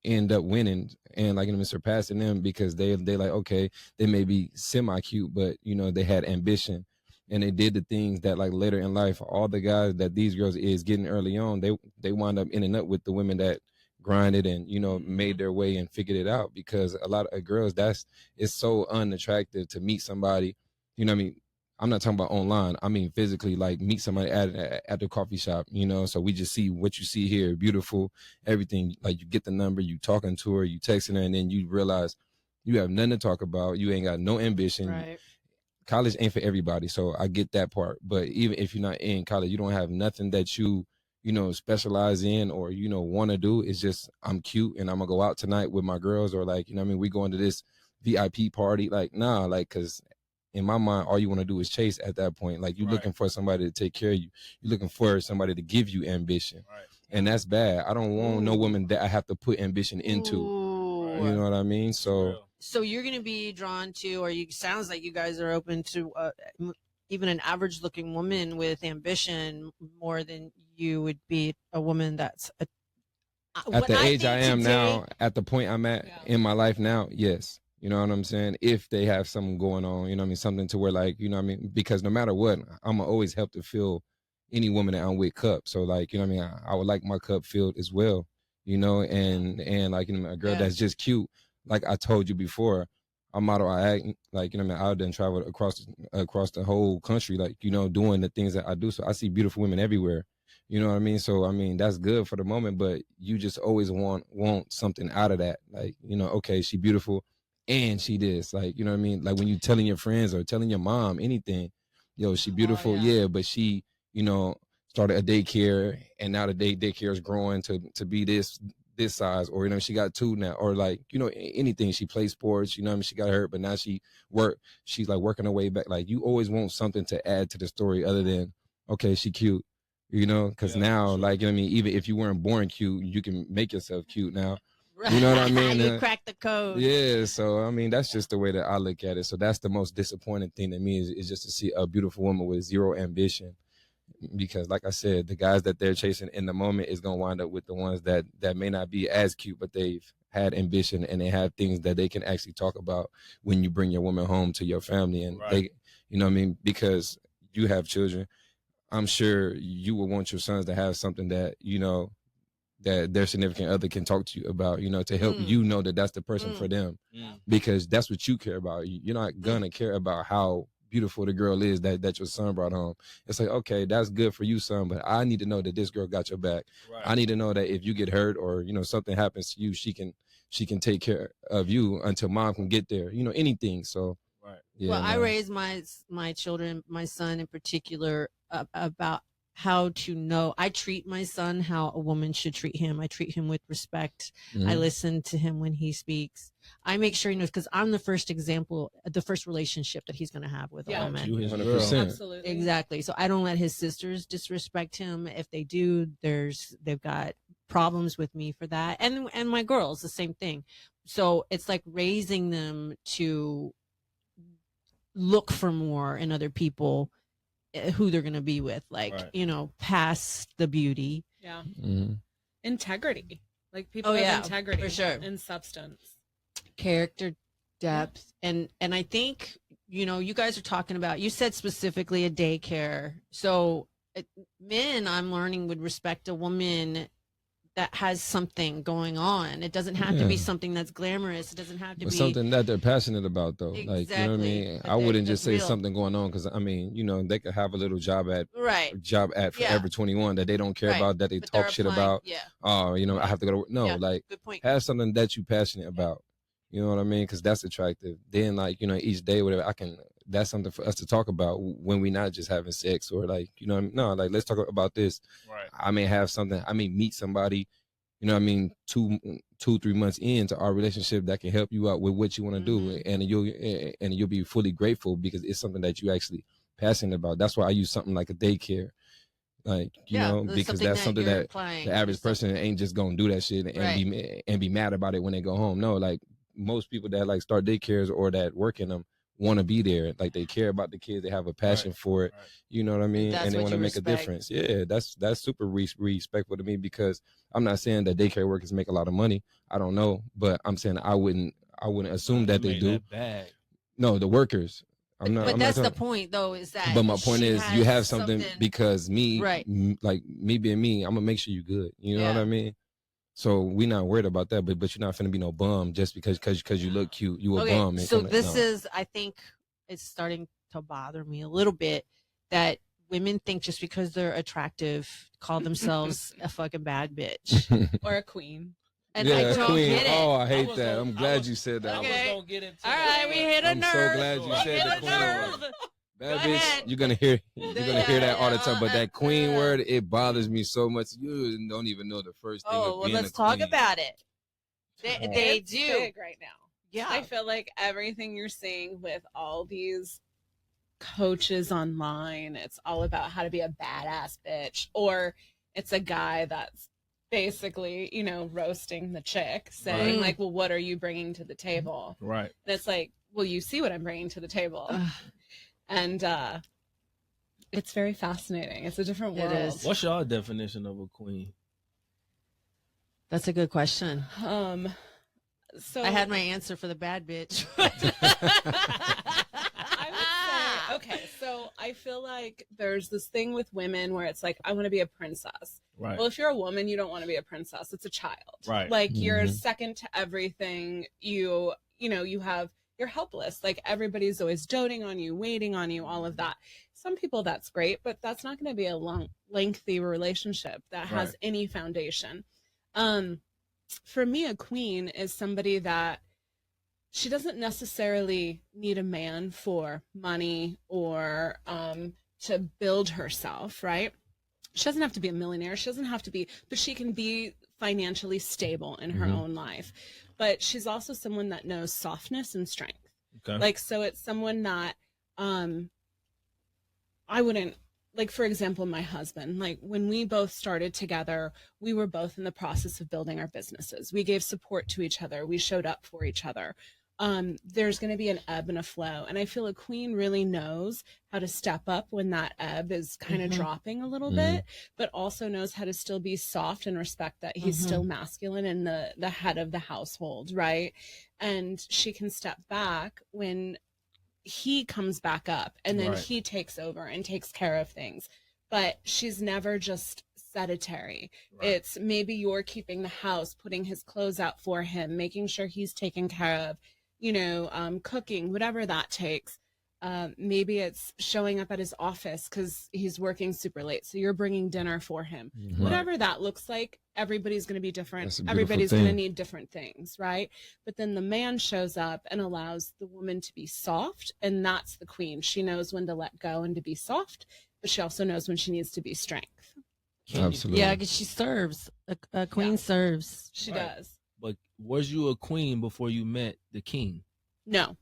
end up winning and like, you know, surpassing them because they like, okay, they may be semi cute, but you know, they had ambition and they did the things that like later in life, all the guys that these girls is getting early on, they wind up ending up with the women that grinded and, you know, made their way and figured it out, because a lot of girls, it's so unattractive to meet somebody, you know what I mean? I'm not talking about online. I mean, physically, like meet somebody at the coffee shop, you know? So we just see what you see here, beautiful, everything. Like you get the number, you talking to her, you texting her, and then you realize you have nothing to talk about. You ain't got no ambition. Right. College ain't for everybody. So I get that part. But even if you're not in college, you don't have nothing that you know, specialize in or, you know, want to do. It's just, I'm cute and I'm gonna go out tonight with my girls, or like, you know what I mean? We going to this VIP party. Like, nah, like, cause in my mind, all you want to do is chase at that point. Like you're looking for somebody to take care of you. You're looking for somebody to give you ambition. Right. And that's bad. I don't want no woman that I have to put ambition into. Ooh. You know what I mean? So you're going to be drawn to, or you sounds like you guys are open to even an average looking woman with ambition more than you would be a woman that's at the age I am now, at the point I'm at in my life now, yes. You know what I'm saying? If they have something going on, you know what I mean? Something to where like, you know what I mean? Because no matter what, I'm going to always help to fill any woman that I'm with cup. So like, you know what I mean? I would like my cup filled as well, you know, and like, you know, a girl that's just cute. Like I told you before, I model, I act, like, you know what I mean? I done traveled across the whole country, like, you know, doing the things that I do. So I see beautiful women everywhere. You know what I mean? So I mean, that's good for the moment, but you just always want something out of that. Like, you know, okay, she beautiful and she this, like, you know what I mean? Like when you telling your friends or telling your mom anything, yo, she beautiful, but she, you know, started a daycare and now the daycare is growing to be this size, or, you know, she got two now, or like, you know, anything. She plays sports, you know what I mean? She got hurt, but now she's like working her way back. Like you always want something to add to the story other than, okay, she cute, you know, because now, sure. Like, you know what I mean? Even if you weren't born cute, you can make yourself cute now. You know what I mean? You crack the code. Yeah, so I mean, that's just the way that I look at it. So that's the most disappointing thing to me is just to see a beautiful woman with zero ambition. Because like I said, the guys that they're chasing in the moment is going to wind up with the ones that may not be as cute, but they've had ambition and they have things that they can actually talk about when you bring your woman home to your family. And they, you know what I mean? Because you have children, I'm sure you would want your sons to have something that, you know, that their significant other can talk to you about, you know, to help you know that that's the person for them, because that's what you care about. You're not gonna care about how beautiful the girl is that your son brought home. It's like, okay, that's good for you, son, but I need to know that this girl got your back. I need to know that if you get hurt or, you know, something happens to you, she can take care of you until mom can get there, you know, anything. So yeah, well, I raised my children, my son in particular, about how to know. I treat my son how a woman should treat him. I treat him with respect. I listen to him when he speaks. I make sure he knows, because I'm the first example, the first relationship that he's going to have with a woman. 100%. Absolutely. Exactly. So I don't let his sisters disrespect him. If they do, they've got problems with me for that. And my girls, the same thing. So it's like raising them to look for more in other people, who they're going to be with, like, you know, past the beauty. Yeah. Integrity. Like people have integrity for sure. and substance. Character, depth. And I think, you know, you guys are talking about, you said specifically a daycare. So men, I'm learning, would respect a woman that has something going on. It doesn't have to be something that's glamorous. It doesn't have to be something that they're passionate about, though. Exactly. Like, you know what I mean? I wouldn't just say something going on, because I mean, you know, they could have a little job at Forever 21 that they don't care about, that they talk shit about. Oh, you know, I have to go to work. No, like, good point. Have something that you're passionate about. You know what I mean? Because that's attractive. Then, like, you know, each day, whatever, that's something for us to talk about when we're not just having sex, or like, you know, no, like, let's talk about this. I may have something, I may meet somebody, you know what I mean, 2-3 months into our relationship that can help you out with what you want to do. And you'll be fully grateful because it's something that you actually passionate about. That's why I use something like a daycare. Like, you know, because that's something that the average person ain't just gonna do that shit and be mad about it when they go home. No, like, most people that like start daycares or that work in them want to be there. Like, they care about the kids, they have a passion for it. You know what I mean? And they want to make a difference. Yeah, that's super respectful to me, because I'm not saying that daycare workers make a lot of money. I don't know, but I'm saying I wouldn't assume that they do. No, the workers. But that's the point, though, is that. But my point is, you have something because me, like me being me, I'm gonna make sure you good. You know what I mean? So we not worried about that, but you're not finna be no bum just because you look cute. You a bum. So this is, I think, it's starting to bother me a little bit that women think just because they're attractive, call themselves a fucking bad bitch or a queen. And I don't queen. get it. Oh, I hate that. I'm glad you said that. Okay. I was gonna get into all right, we hit a nerve. I'm so glad you said the queen word. Bad bitch, you're gonna hear that all the time. But that queen word, it bothers me so much. You don't even know the first thing. Oh, well, let's talk about it. They do big right now. Yeah, I feel like everything you're seeing with all these coaches online, it's all about how to be a badass bitch, or it's a guy that's basically, you know, roasting the chick, saying like, well, what are you bringing to the table? Right. And it's like, well, you see what I'm bringing to the table. And it's very fascinating. It's a different world. It is. What's your definition of a queen? That's a good question. So I had my answer for the bad bitch. I would say, okay, so I feel like there's this thing with women where it's like, I want to be a princess. Right. Well, if you're a woman, you don't want to be a princess. It's a child. Right. Like you're Mhm. second to everything. You're helpless. Like everybody's always doting on you, waiting on you, all of that. Some people that's great, but that's not going to be a long, lengthy relationship that has Right. any foundation. For me, a queen is somebody that she doesn't necessarily need a man for money or to build herself, right? She doesn't have to be a millionaire. She doesn't have to be, but she can be financially stable in her Mhm. own life. But she's also someone that knows softness and strength. Okay. Like, so it's someone that I wouldn't, like, for example, my husband, like when we both started together, we were both in the process of building our businesses. We gave support to each other. We showed up for each other. There's going to be an ebb and a flow. And I feel a queen really knows how to step up when that ebb is kind of Mhm. dropping a little Mhm. bit, but also knows how to still be soft and respect that he's Mhm. still masculine and the head of the household, right? And she can step back when he comes back up and then Right. he takes over and takes care of things. But she's never just sedentary. Right. It's maybe you're keeping the house, putting his clothes out for him, making sure he's taken care of, cooking, whatever that takes. Maybe it's showing up at his office because he's working super late. So you're bringing dinner for him. Mhm. Whatever that looks like, everybody's going to be different. That's a beautiful Everybody's going to thing. need different things, right? But then the man shows up and allows the woman to be soft. And that's the queen. She knows when to let go and to be soft, but she also knows when she needs to be strength. Can you- Absolutely. Yeah, because she serves. A queen Yeah. serves. She Right. does. But was you a queen before you met the king? No.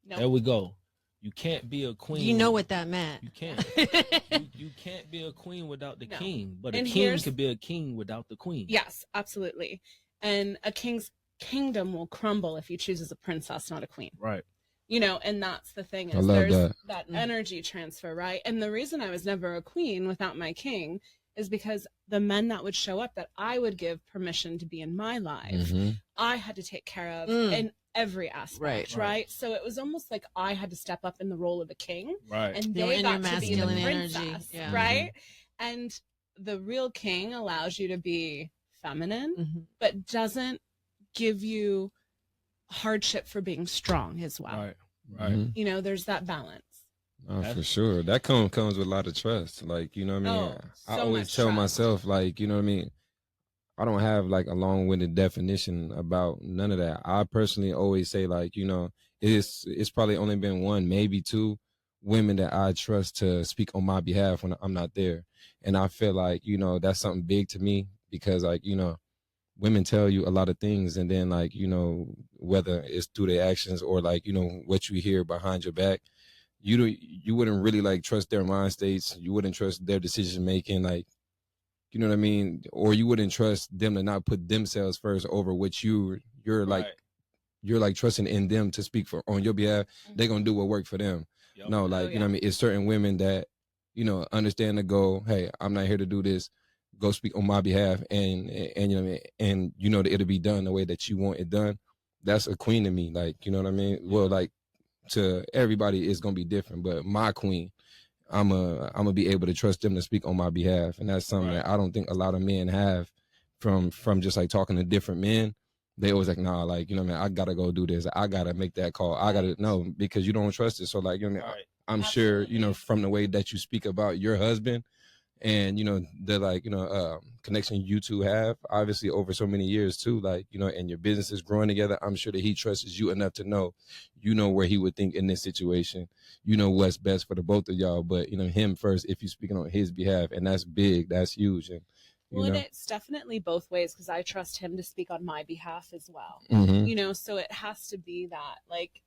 There we go. You can't be a queen. You know what that meant. You can't. You can't be a queen without the No. king, but a And king here's- could be a king without the queen. Yes, absolutely. And a king's kingdom will crumble if he chooses a princess, not a queen. Right. And that's the thing I is love there's that. Mhm. energy transfer, right? And the reason I was never a queen without my king is because the men that would show up that I would give permission to be in my life, Mhm. I had to take care of Mm. in every aspect, Right. right? So it was almost like I had to step up in the role of a king Right. and You were they in got your to be the masculine princess, energy, yeah. right? And the real king allows you to be feminine, Mhm. but doesn't give you hardship for being strong as well. Right. Right. Mhm. There's that balance. Oh, That's- for sure. That comes with a lot of trust. Like, you know what I mean? Oh, I so always much tell trust. myself, like, you know what I mean? I don't have like a long-winded definition about none of that. I personally always say, like, it's probably only been one, maybe two women that I trust to speak on my behalf when I'm not there. And I feel like, that's something big to me because, like, women tell you a lot of things, and then, like, whether it's through their actions or, like, what you hear behind your back, you wouldn't really like trust their mind states. You wouldn't trust their decision making, like, you know what I mean? Or you wouldn't trust them to not put themselves first over what you're like Right. you're like trusting in them to speak for on your behalf. They're gonna do what work for them. Yep. No, like, you know what I mean? It's certain women that, understand the goal. Hey, I'm not here to do this. Go speak on my behalf, and you know what I mean? And that it'll be done the way that you want it done. That's a queen to me. Like, you know what I mean? Well, like, to everybody it's gonna be different, but my queen, I'm a be able to trust them to speak on my behalf, and that's something Right. that I don't think a lot of men have from just like talking to different men. They always like, nah, like, man, I gotta go do this. I gotta make that call. I gotta know because you don't trust it. So, like, Right. I'm sure, Absolutely. from the way that you speak about your husband and, the, like, connection you two have, obviously over so many years too, like, and your business is growing together. I'm sure that he trusts you enough to know, where he would think in this situation, what's best for the both of y'all, but, him first, if you're speaking on his behalf, and that's big, that's huge. And, Well, and it's definitely both ways because I trust him to speak on my behalf as well. Mhm. So it has to be that, like,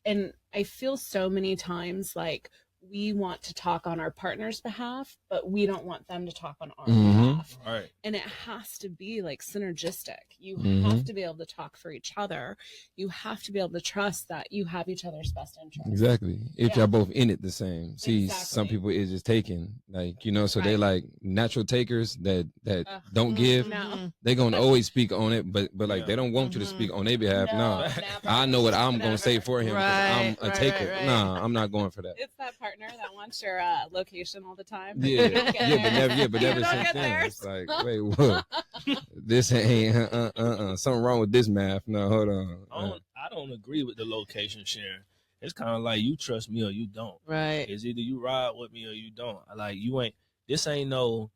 and I feel so many times like we want to talk on our partner's behalf, but we don't want them to talk on our Mhm. behalf. Right. And it has to be like synergistic. You Mhm. have to be able to talk for each other. You have to be able to trust that you have each other's best interest. Exactly. If Yeah. y'all both in it the same. See, some Exactly. people is just taking, like, so they Right. like natural takers that Ugh. don't give. No. They gonna always speak on it, but like Yeah. they don't want you to Mhm. speak on their behalf. No, never. I know what I'm gonna say Never. for him. 'Cause I'm Right, a right, taker. right. Nah, I'm not going for that. It's that partner that wants your location all the time. Yeah, You don't get there. but You never don't since get then. there. It's like, wait, what? This ain't something wrong with this math. No, hold on. I don't agree with the location sharing. It's kind of like you trust me or you don't. Right. It's either you ride with me or you don't. Like you ain't. This ain't no.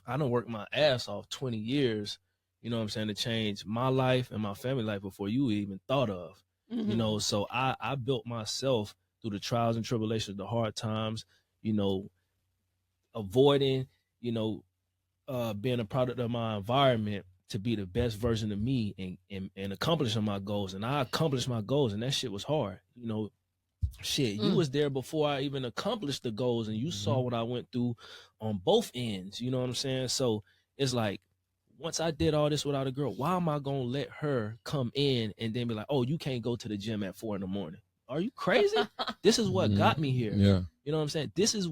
I done worked my ass off 20 years. You know what I'm saying, to change my life and my family life before you even thought of. Mm-hmm. You know, so I built myself through the trials and tribulations, the hard times. You know, avoiding. You know, being a product of my environment to be the best version of me and accomplishing my goals. And I accomplished my goals, and that shit was hard. You know, shit, you was there before I even accomplished the goals, and you saw what I went through on both ends. You know what I'm saying? So it's like, once I did all this without a girl, why am I gonna let her come in and then be like, oh, you can't go to the gym at 4 a.m? Are you crazy? This is what got me here. Yeah. You know what I'm saying? This is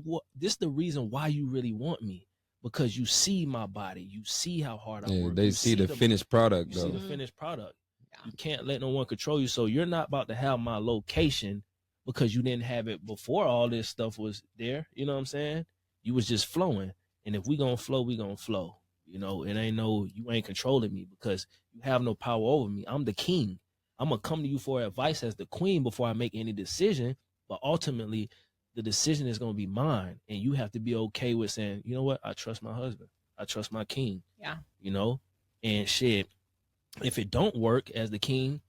the reason why you really want me. Because you see my body, you see how hard I work. They you see the finished product, you though. see the finished product. Yeah. You can't let no one control you. So you're not about to have my location because you didn't have it before all this stuff was there. You know what I'm saying? You was just flowing. And if we gonna flow, we gonna flow. You know, it ain't you ain't controlling me because you have no power over me. I'm the king. I'm gonna come to you for advice as the queen before I make any decision. But ultimately, the decision is going to be mine, and you have to be okay with saying, you know what, I trust my husband, I trust my king. Yeah. You know, and shit, if it don't work as the king,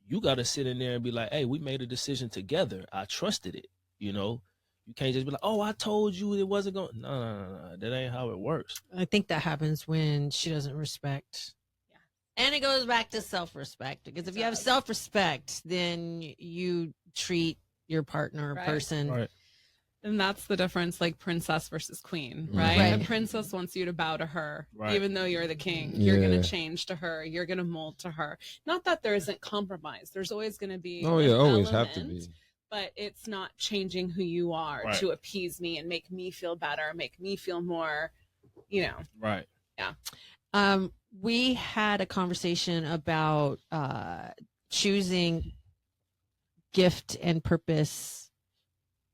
you got to sit in there and be like, hey, we made a decision together, I trusted it. You know, you can't just be like, oh, I told you it wasn't going. No, that ain't how it works. I think that happens when she doesn't respect. Yeah. And it goes back to self-respect, because if you have self-respect, then you treat your partner or Right. person. Right. And that's the difference, like princess versus queen, right? Right. A princess wants you to bow to her, Right. even though you're the king. You're Yeah. going to change to her. You're going to mold to her. Not that there isn't compromise. There's always going to be Oh, an yeah, always have to element, be. but it's not changing who you are Right. to appease me and make me feel better, make me feel more, you know. Right. We had a conversation about choosing gift and purpose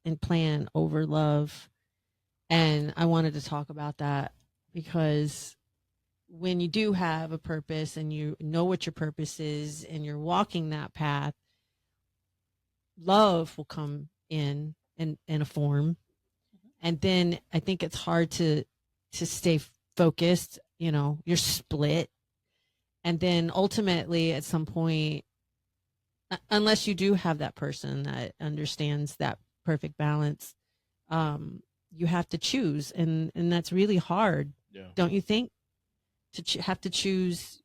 and plan over love. And I wanted to talk about that because when you do have a purpose and you know what your purpose is and you're walking that path, love will come in a form. And then I think it's hard to stay focused. You know, you're split. And then ultimately at some point, unless you do have that person that understands that perfect balance, you have to choose, and that's really hard. Yeah. Don't you think, to have to choose?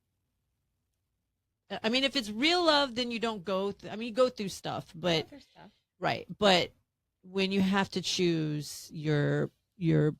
I mean, if it's real love, then you don't go you go through stuff, but right, but when you have to choose your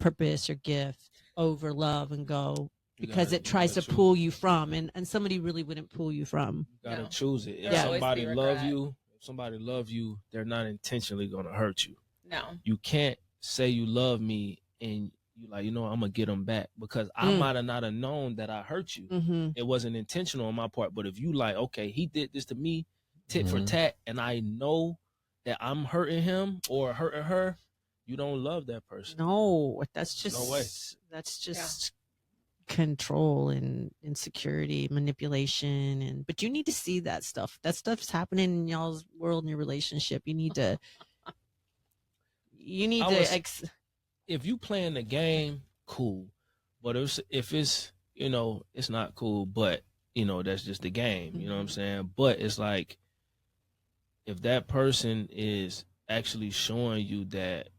purpose, your gift over love, and go, because it tries to pull you from, and somebody really wouldn't pull you from. You gotta No. choose it. If There's always somebody be love regret. you, they're not intentionally gonna hurt you. No. You can't say you love me and you like, you know, I'm gonna get them back, because I might have not have known that I hurt you. Mm-hmm. It wasn't intentional on my part. But if you like, okay, he did this to me, tit for tat, and I know that I'm hurting him or hurting her, you don't love that person. No, that's just No way. That's just control and insecurity, manipulation, but you need to see that stuff. That stuff's happening in y'all's world, in your relationship. You need to. If you playing the game, cool. But if it's, you know, it's not cool, but, you know, that's just the game. You know what I'm saying? But it's like, if that person is actually showing you that,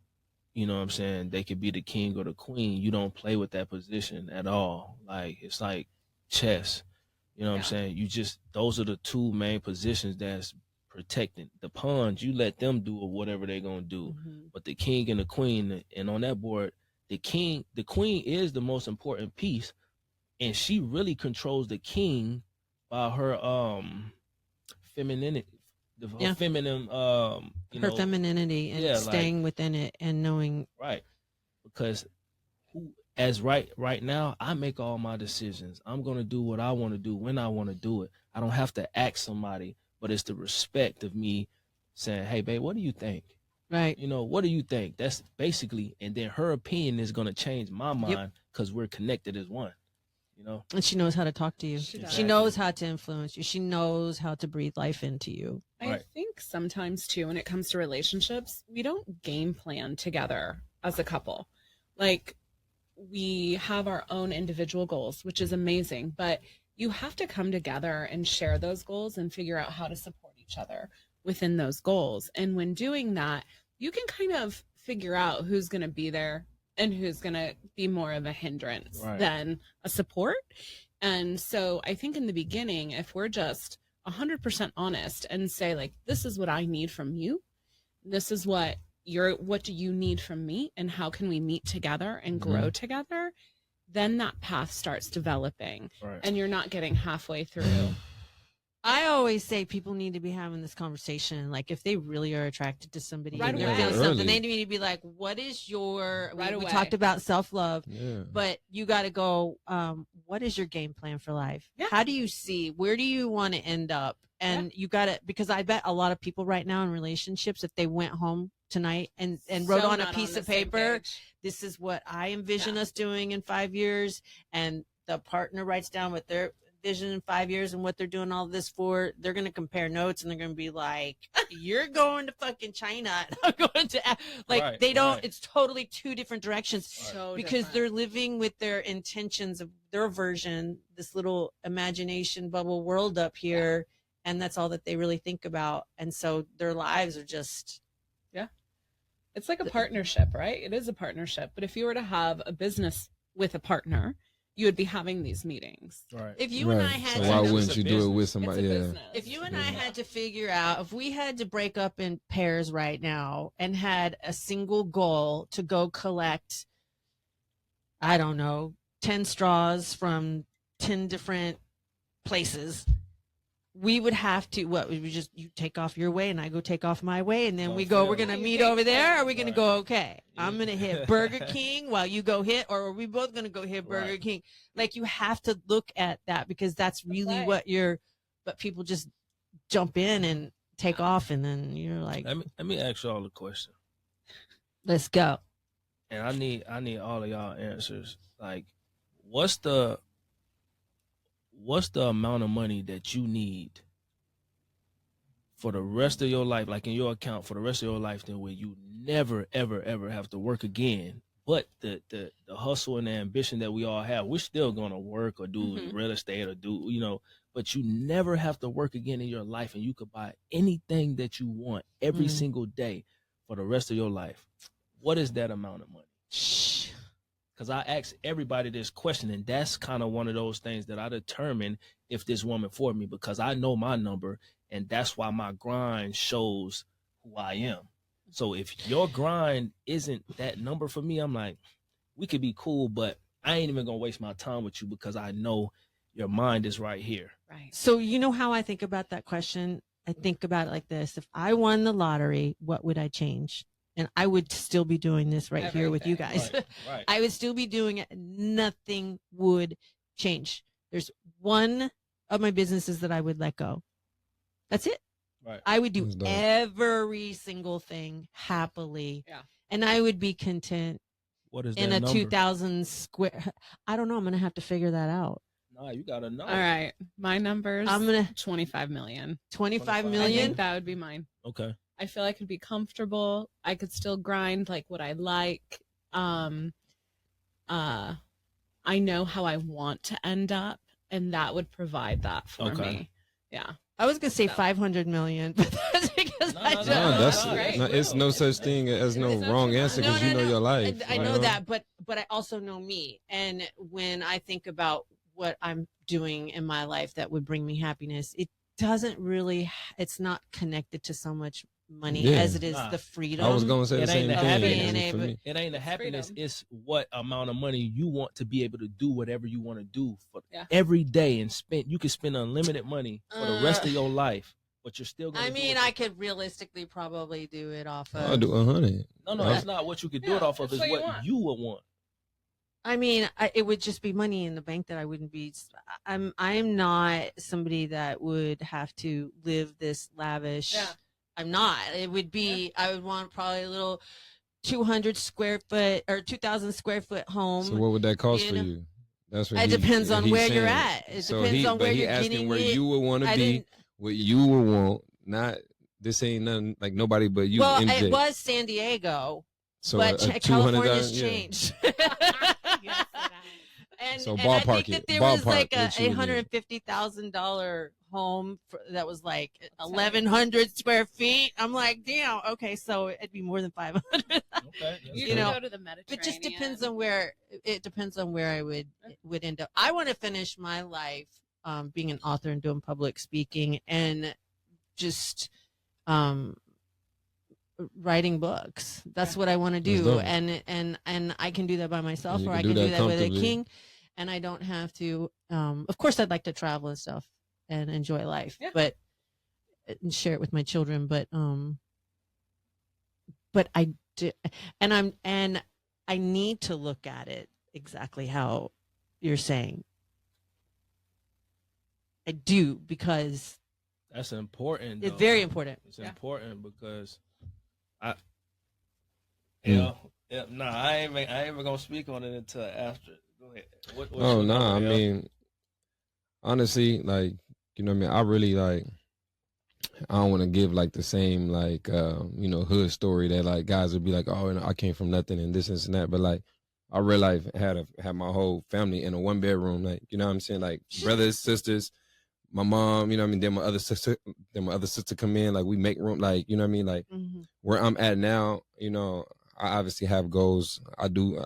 you know what I'm saying, they could be the king or the queen, you don't play with that position at all. Like, it's like chess. You know what I'm saying? Those are the two main positions that's protecting. The pawns, you let them do whatever they're gonna do. But the king and the queen, and on that board, the queen is the most important piece, and she really controls the king by her femininity, her feminine her femininity, and staying within it and knowing, right, because right now I make all my decisions. I'm gonna do what I want to do when I want to do it. I don't have to ask somebody, but it's the respect of me saying, hey babe, what do you think? Right. You know, what do you think? That's basically, and then her opinion is going to change my mind because we're connected as one. You know, And she knows how to talk to you. She does. She knows how to influence you. She knows how to breathe life into you. I think sometimes too, when it comes to relationships, we don't game plan together as a couple. Like, we have our own individual goals, which is amazing, but you have to come together and share those goals and figure out how to support each other within those goals. And when doing that, you can kind of figure out who's going to be there and who's going to be more of a hindrance than a support. And so I think in the beginning, if we're just 100% honest and say, like, this is what I need from you, this is what do you need from me, and how can we meet together and grow together, then that path starts developing, and you're not getting halfway through. I always say people need to be having this conversation. Like, if they really are attracted to somebody Right and they're away. feeling Early. something, they need to be like, what is your, Right we away. talked about self-love, Yeah. but you got to go, what is your game plan for life? Yeah. How do you see, where do you want to end up? And you got to, because I bet a lot of people right now in relationships, if they went home tonight and wrote So on a not piece the of same paper, page. this is what I envision us doing in 5 years, and the partner writes down what their vision in 5 years and what they're doing all this for, they're going to compare notes and they're going to be like, you're going to fucking China and I'm going to, like, they don't, it's totally two different directions So because different. they're living with their intentions of their version, this little imagination bubble world up here. And that's all that they really think about. And so their lives are just, It's like a partnership, right? It is a partnership. But if you were to have a business with a partner, you would be having these meetings. right. if you and I had So to why It's wouldn't a you do it with business. somebody? It's a Yeah. business. If you and I had to figure out, if we had to break up in pairs right now and had a single goal to go collect, I don't know, 10 straws from 10 different places, we would have to, we would just, you take off your way and I go take off my way. And then Go we go, we're feel. going to You meet take over there. turns. Or are we going to Right. go, okay, Yeah. I'm going to hit Burger King while you go hit, or are we both going to go hit Burger Right. King? Like, you have to look at that because that's really play. but people just jump in and take off. And then you're like, Let me ask y'all a question, let's go. and I need all of y'all answers. Like, what's the amount of money that you need for the rest of your life, like in your account for the rest of your life, then where you never ever ever have to work again? But the hustle and the ambition that we all have, we're still gonna work or do Mhm. real estate or do, you know, but you never have to work again in your life, and you could buy anything that you want every single day for the rest of your life. What is that amount of money? Shh. Because I ask everybody this question, and that's kind of one of those things that I determine if this woman for me, because I know my number, and that's why my grind shows who I am. So if your grind isn't that number for me, I'm like, we could be cool, but I ain't even gonna waste my time with you because I know your mind is right here. Right. So you know how I think about that question? I think about it like this. If I won the lottery, what would I change? And I would still be doing this right here with you guys. Right, right. I would still be doing it. Nothing would change. There's one of my businesses that I would let go. That's it. Right. I would do That's dope. every single thing happily. Yeah. And I would be content What is that in a number? 2,000 square. I don't know. I'm going to have to figure that out. Nah, you gotta know. All right. My number's I'm going to 25 million. 25 I million. think that would be mine. Okay. I feel I could be comfortable. I could still grind like what I like. I know how I want to end up, and that would provide that for Okay. me. Yeah. I was going to say So- 500 million, but that's because No, I no, don't. No, that's Right. no, it's no such thing as no It's not wrong too answer much. because you know your life. I you know that, but I also know me. And when I think about what I'm doing in my life that would bring me happiness, it doesn't really, it's not connected to so much money Yeah. as it is Nah. the freedom. I was gonna say the It same ain't the thing. happiness. for me. It ain't the It's happiness. freedom. It's what amount of money you want to be able to do whatever you want to do for Yeah. every day and spend. You can spend unlimited money for the rest of your life, but you're still going I to mean, I could realistically probably do it off I'll of. do 100. No, Yeah. that's not what you could do it Yeah, off of. Is that's what you what want. you would want. I mean, it would just be money in the bank that I wouldn't be. I am not somebody that would have to live this lavish. Yeah. I'm not. It would be, I would want probably a little 200 square foot or 2,000 square foot home. So what would that cost for in a- you? That's what It depends on he's where you're saying. at. It So depends on where he you're asking getting where it. you would want to I be, didn't- what you would want. Not, this ain't nothing like nobody but you. Well, MJ. it was San Diego, So but a California's 200,000, yeah. changed. Yes, it has. So I ballpark think that it. there was Ballpark like what you would need. $150,000 home that was like 1,100 square feet. I'm like, damn. Okay, so it'd be more than 500. Okay. You You can know, go to the Mediterranean. It just depends on where. It depends on where I would end up. I want to finish my life being an author and doing public speaking and just writing books. That's what I want to That's do, dope. and I can do that by myself, And you or can I do can do that that with a comfortably. king, and I don't have to. Of course, I'd like to travel and stuff and enjoy life, Yeah. but and share it with my children. But I do, and I need to look at it exactly how you're saying. I do, because That's important. it's though. very important. It's Yeah. important because I, Mm. I ain't even gonna speak on it until after. Go ahead. What's Oh your no, I number, L? mean, honestly, like, you know what I mean, I really like, I don't want to give like the same like hood story that like guys would be like, oh, I came from nothing and this and that, but like I real life had my whole family in a 1 bedroom, like, you know what I'm saying, like brothers, sisters, my mom, you know what I mean, then my other sister come in, like we make room, like, you know what I mean, like Mm-hmm. where I'm at now, you know, I obviously have goals. I do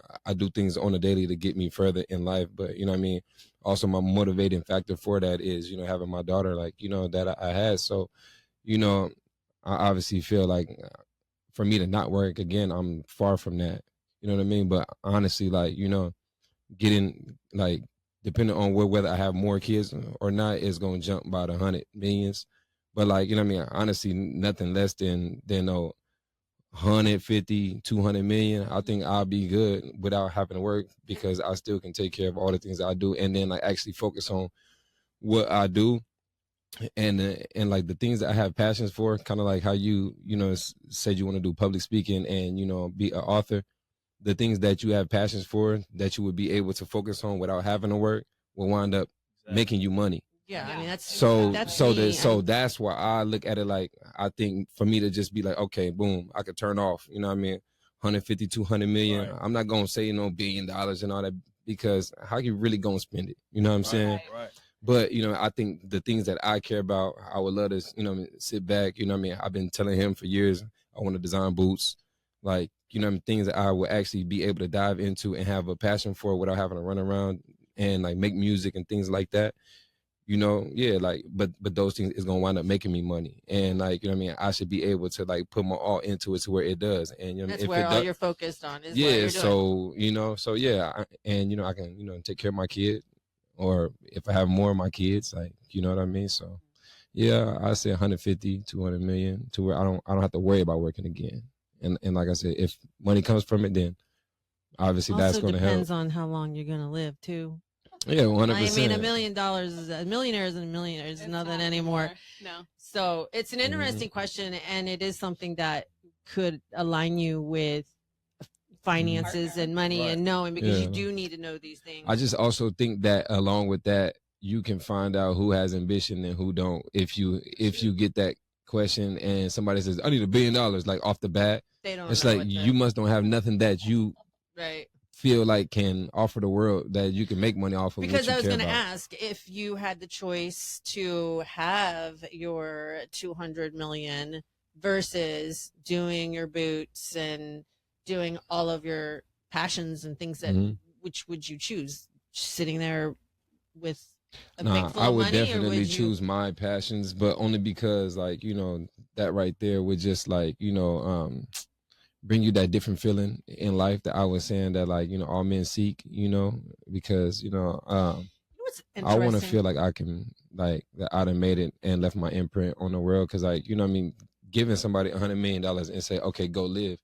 things on a daily to get me further in life, but you know what I mean, also my motivating factor for that is, you know, having my daughter, like, you know, that I had. So, you know, I obviously feel like for me to not work again, I'm far from that. You know what I mean? But honestly, like, you know, getting like, depending on whether I have more kids or not, is gonna jump by the 100 millions. But like, you know what I mean? Honestly, nothing less than 150, 200 million. I think I'll be good without having to work, because I still can take care of all the things I do, and then like actually focus on what I do, and like the things that I have passions for, kind of like how you said you want to do public speaking and, you know, be an author. The things that you have passions for that you would be able to focus on without having to work will wind up making you money. Yeah, I mean, that's So that's so me. that's why I look at it. Like, I think for me to just be like, okay, boom, I could turn off, you know what I mean, 150, 200 million. Right. I'm not gonna say $1 billion and all that, because how you really gonna spend it, you know what I'm saying? Right. But, you know, I think the things that I care about, I would love to, you know, sit back, you know what I mean? I've been telling him for years, I want to design boots, like, you know, things that I would actually be able to dive into and have a passion for without having to run around and like make music and things like that. You know, yeah, like, but those things is gonna wind up making me money, and like, you know what I mean, I should be able to like put my all into it to where it does, and you know, that's if where it all does, you're focused on is what yeah. you're doing. So, you know, so yeah, and you know, I can, you know, take care of my kid, or if I have more of my kids, like, you know what I mean. So, yeah, I say 150, 200 million, to where I don't have to worry about working again, and like I said, if money comes from it, then obviously that's Also going to help. depends on how long you're gonna live too. Yeah, 100%. I mean, $1 million is a millionaire is a millionaire is It's nothing not anymore. No. So it's an interesting question, and it is something that could align you with finances Partner. and money Right. and knowing, because you Yeah. do need to know these things. I just also think that along with that, you can find out who has ambition and who don't. If you get that question and somebody says, I need $1 billion, like off the bat, They don't. it's know like what you must don't have nothing that you right. feel like can offer the world that you can make money off of. Because what you I was care going to about. ask if you had the choice to have your 200 million versus doing your boots and doing all of your passions and things that, Mhm. which would you choose? Sitting there with a Nah, big full I of would money, or definitely would you? choose my passions, but only because, like, you know, that right there would just like, you know, bring you that different feeling in life that I was saying that, like, you know, all men seek, you know, because, you know, What's I want to interesting? feel like I can, like, that I done made it and left my imprint on the world. Cause, like, you know what I mean? Giving somebody $100 million and say, okay, go live.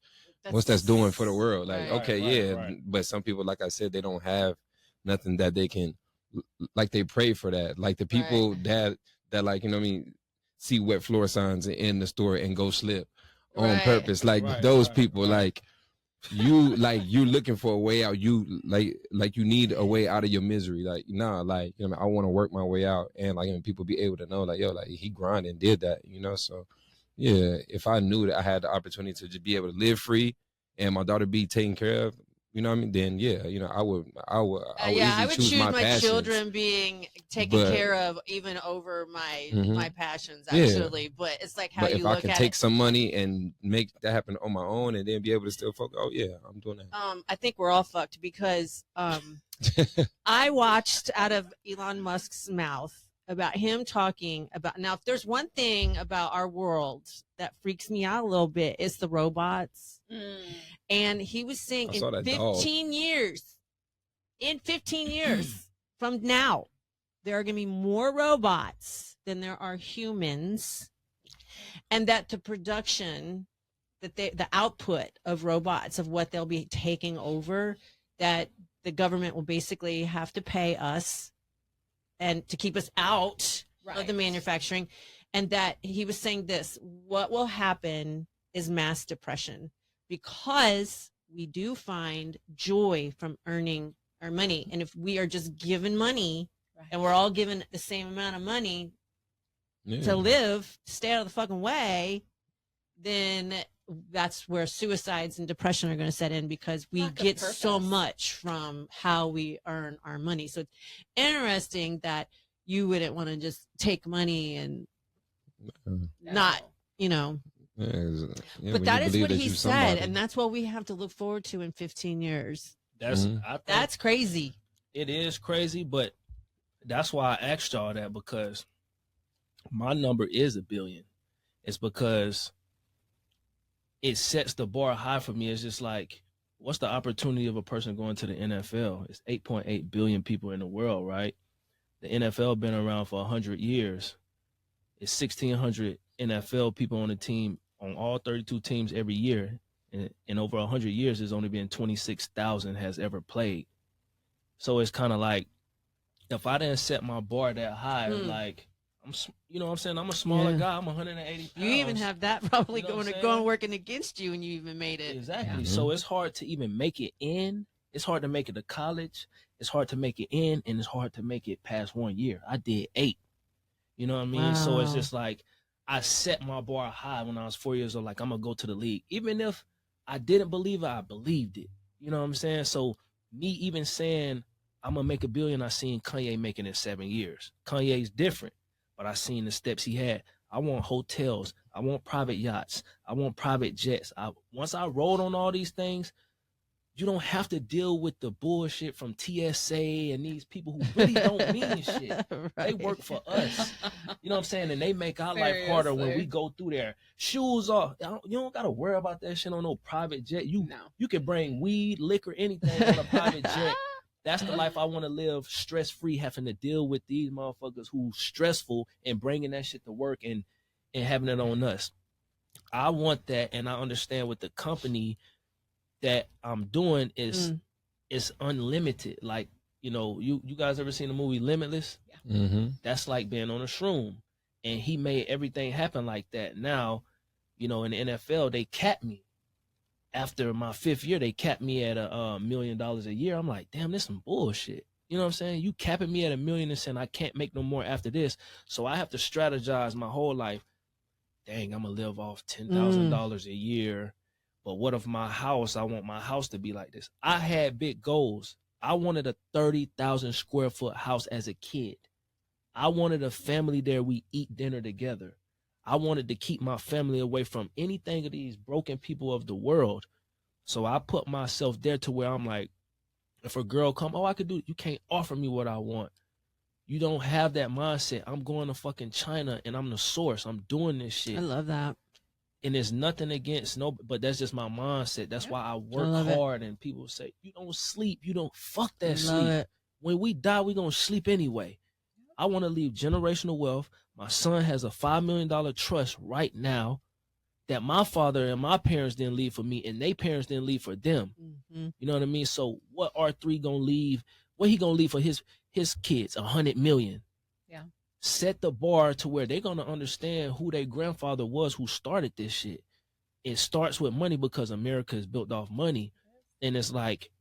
What's that's doing for the world? Like, Right. okay, Right, yeah. right. But some people, like I said, they don't have nothing that they can, like, they pray for that. Like the people that like, you know what I mean? see wet floor signs in the store and go slip on Right. purpose. Like Right, those right, people, right. you looking for a way out. You like you need a way out of your misery. Like, nah, like, you know, I want to work my way out, and like, and people be able to know, like, yo, like he grinded and did that, you know. So yeah, if I knew that I had the opportunity to just be able to live free and my daughter be taken care of, you know what I mean, then yeah, you know, I would Yeah, I easily would choose my passions. children being taken But- care of even over my Mhm. my passions, Yeah. actually. But it's like how But you if I look can at take it. some money and make that happen on my own and then be able to still focus, oh yeah, I'm doing that. I think we're all fucked because I watched out of Elon Musk's mouth about him talking about, now if there's one thing about our world that freaks me out a little bit, it's the robots. And he was saying I saw in that dog. 15 years from now, there are going to be more robots than there are humans, and that the production, the output of robots, of what they'll be taking over, that the government will basically have to pay us and to keep us out of the manufacturing. And that he was saying this, what will happen is mass depression, because we do find joy from earning our money. And if we are just given money, and we're all given the same amount of money to live, to stay out of the fucking way, then that's where suicides and depression are going to set in, because we get so much from how we earn our money. So it's interesting that you wouldn't want to just take money and not, you know. But that is what he said, and that's what we have to look forward to in 15 years. That's crazy. It is crazy, but that's why I asked y'all that, because my number is $1 billion. It's because it sets the bar high for me. It's just like, what's the opportunity of a person going to the NFL? It's 8.8 billion people in the world, right? The NFL been around for 100 years. It's 1,600 NFL people on the team, on all 32 teams every year. And in over 100 years, there's only been 26,000 has ever played. So it's kind of like, if I didn't set my bar that high, like, you know what I'm saying? I'm a smaller guy. I'm 180 pounds. You even have that probably You know going working against you, and you even made it. Exactly. So it's hard to even make it in. It's hard to make it to college. It's hard to make it in, and it's hard to make it past 1 year. I did 8. You know what I mean? Wow. So it's just like, I set my bar high when I was 4 years old. Like, I'm going to go to the league. Even if I didn't believe it, I believed it. You know what I'm saying? So me even saying I'm going to make $1 billion, I seen Kanye making it 7 years. Kanye's different, but I seen the steps he had. I want hotels. I want private yachts. I want private jets. Once I rolled on all these things, you don't have to deal with the bullshit from TSA and these people who really don't mean shit. Right. They work for us. You know what I'm saying? And they make our life harder when we go through there. Shoes off. You don't got to worry about that shit on no private jet. You can bring weed, liquor, anything on a private jet. That's the life I want to live, stress-free, having to deal with these motherfuckers who's stressful and bringing that shit to work and having it on us. I want that, and I understand with the company that I'm doing is unlimited. Like, you know, you guys ever seen the movie Limitless? Yeah. Mm-hmm. That's like being on a shroom. And he made everything happen like that. Now, you know, in the NFL, they capped me. After my 5th year, they capped me at $1 million a year. I'm like, damn, this some bullshit. You know what I'm saying? You capping me at $1 million and saying I can't make no more after this. So I have to strategize my whole life. Dang, I'm going to live off $10,000 a year. But what if my house, I want my house to be like this. I had big goals. I wanted a 30,000 square foot house as a kid. I wanted a family there. We eat dinner together. I wanted to keep my family away from anything of these broken people of the world. So I put myself there to where I'm like, if a girl come, I could do it. You can't offer me what I want. You don't have that mindset. I'm going to fucking China and I'm the source. I'm doing this shit. I love that. And there's nothing against but that's just my mindset. That's why I work hard. And people say, you don't sleep. You don't fuck that sleep. When we die, we gonna sleep anyway. I want to leave generational wealth. My son has a $5 million trust right now that my father and my parents didn't leave for me, and their parents didn't leave for them. Mm-hmm. You know what I mean? So what R3 gonna leave? What he gonna leave for his kids? 100 million. Yeah. set the bar to where they're gonna understand who their grandfather was, who started this shit. It starts with money because America is built off money, and it's like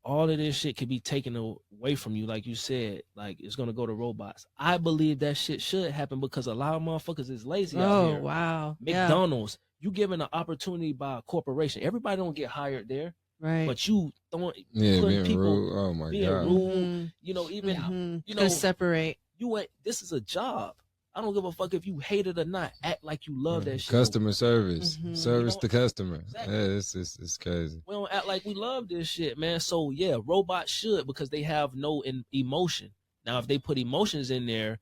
all of this shit could be taken away from you, like you said. Like it's gonna go to robots. I believe that shit should happen because a lot of motherfuckers is lazy out Oh here. wow. McDonald's, you given an opportunity by a corporation. Everybody don't get hired there, Right. but you throwing Yeah, putting being people rude. Oh my being god. rude. Mhm. You know, even Mhm. you Gotta know, separate. you ain't. This is a job. I don't give a fuck if you hate it or not. Act like you love that shit. Customer service, Mhm. service You to know, customer. exactly. Yeah, it's crazy. We don't act like we love this shit, man. So yeah, robots should, because they have no emotion. Now, if they put emotions in there,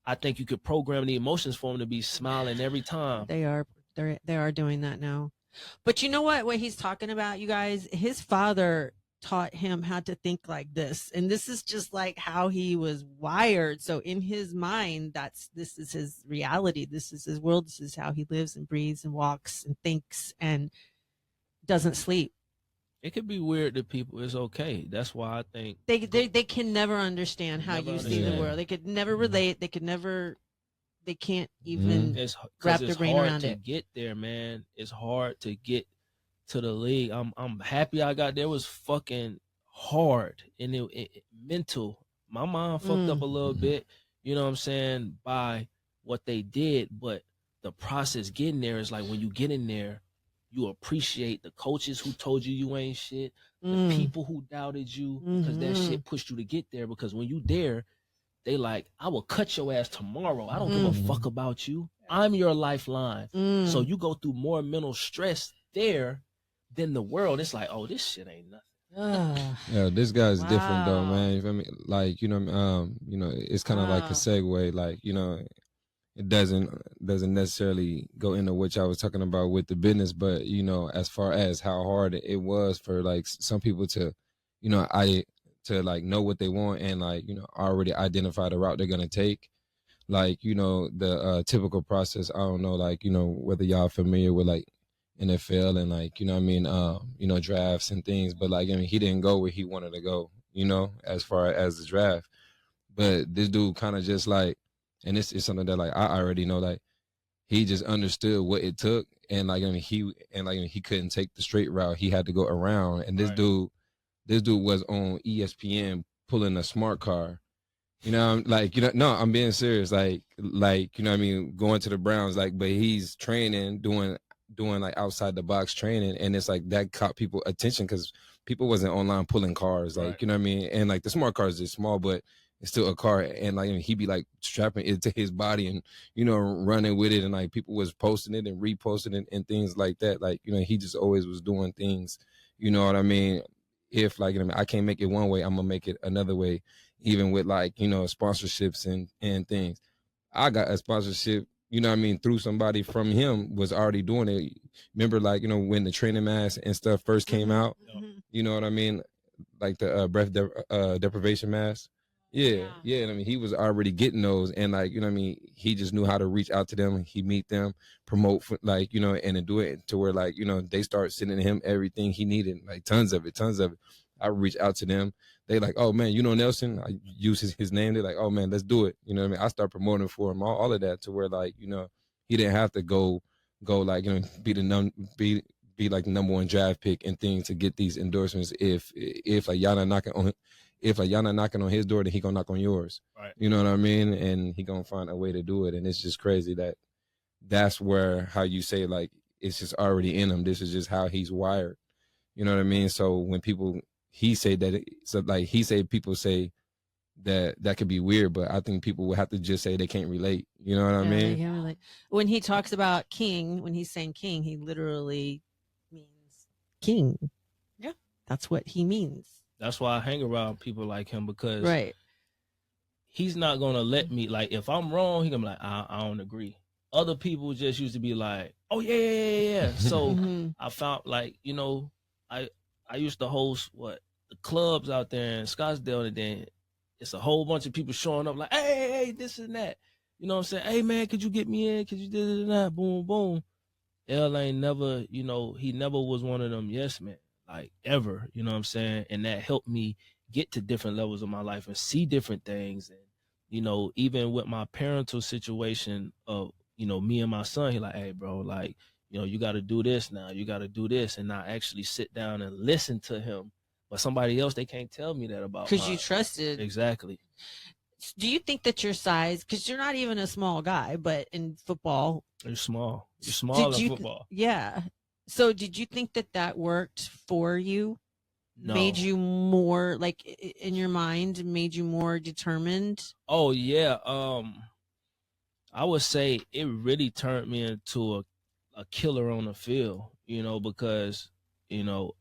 I think you could program the emotions for them to be smiling every time. They are doing that now. But you know what he's talking about, you guys? His father taught him how to think like this. And this is just like how he was wired. So in his mind, this is his reality. This is his world. This is how he lives and breathes and walks and thinks and doesn't sleep. It could be weird to people. It's okay. That's why I think They can never understand how Never you see the understand. world. They could never relate. They can't even it's wrap because their it's brain hard around to it. get there, man. It's hard to get to the league. I'm happy I got there. It was fucking hard and it mental. My mind fucked up a little bit, you know what I'm saying, by what they did, but the process getting there is like when you get in there, you appreciate the coaches who told you you ain't shit, the people who doubted you, because that shit pushed you to get there. Because when you there, they like, I will cut your ass tomorrow. I don't give a fuck about you. I'm your lifeline. So you go through more mental stress there than the world. It's like, oh, this shit ain't nothing. Yeah, this guy's different though, Wow. man. You feel me? Like, it's kind of like a Wow. segue. Like, it doesn't necessarily go into what I was talking about with the business, but as far as how hard it was for like some people to, to like know what they want and like already identify the route they're gonna take. Like the typical process. I don't know, like whether y'all familiar with like NFL and like drafts and things, but like he didn't go where he wanted to go. As far as the draft, but this dude kind of just like, and this is something that like I already know, like he just understood what it took, and like he couldn't take the straight route, he had to go around. And this Right. dude was on ESPN pulling a smart car. Like no, I'm being serious. Like going to the Browns, like, but he's training, doing like outside the box training, and it's like that caught people attention because people wasn't online pulling cars, like Right. and like the smart cars is small, but it's still a car, and like he be like strapping it to his body and running with it, and like people was posting it and reposting it and things like that. Like he just always was doing things. You know what I mean? If like I can't make it one way, I'm gonna make it another way. Even with like sponsorships and things. I got a sponsorship, through somebody from him was already doing it. Remember, like when the training mask and stuff first came out, you know what I mean, like the breath deprivation mask. Yeah. And I mean, he was already getting those, and like he just knew how to reach out to them. He meet them, promote for, like and to do it to where like they start sending him everything he needed, like tons of it. I reach out to them. They like, oh man, Nelson. I use his name. They're like, oh man, let's do it. You know what I mean? I start promoting for him, all of that, to where like he didn't have to go like be like the number one draft pick and things to get these endorsements. If like y'all not knocking on his door, then he gonna knock on yours. Right. You know what I mean? And he gonna find a way to do it. And it's just crazy that that's where, how you say, like, it's just already in him. This is just how he's wired. You know what I mean? So when people people say that could be weird, but I think people would have to just say they can't relate. You know what I Yeah, mean? yeah, like when he talks about king, when he's saying king, he literally means king. Yeah. That's what he means. That's why I hang around people like him, because Right. he's not gonna let me, like, if I'm wrong, he gonna be like, I don't agree. Other people just used to be like, oh yeah. So Mhm. I found, like, I used to host the clubs out there in Scottsdale, and then it's a whole bunch of people showing up like, hey, this and that. You know what I'm saying? Hey man, could you get me in? Could you do that? Boom, boom. L ain't never, he never was one of them yes men, like, ever. You know what I'm saying? And that helped me get to different levels of my life and see different things and you know, even with my parental situation of, you know, me and my son, he like, hey, bro, like, you know, you got to do this now. You got to do this, and not actually sit down and listen to him. But somebody else, they can't tell me that about Because you mine. trusted. Exactly. Do you think that your size, because you're not even a small guy, but in football, You're small. You're small in football. Yeah. So did you think that that worked for you? No. Made you more, like, in your mind, made you more determined? Oh yeah. I would say it really turned me into a killer on the field, you know, because, you know,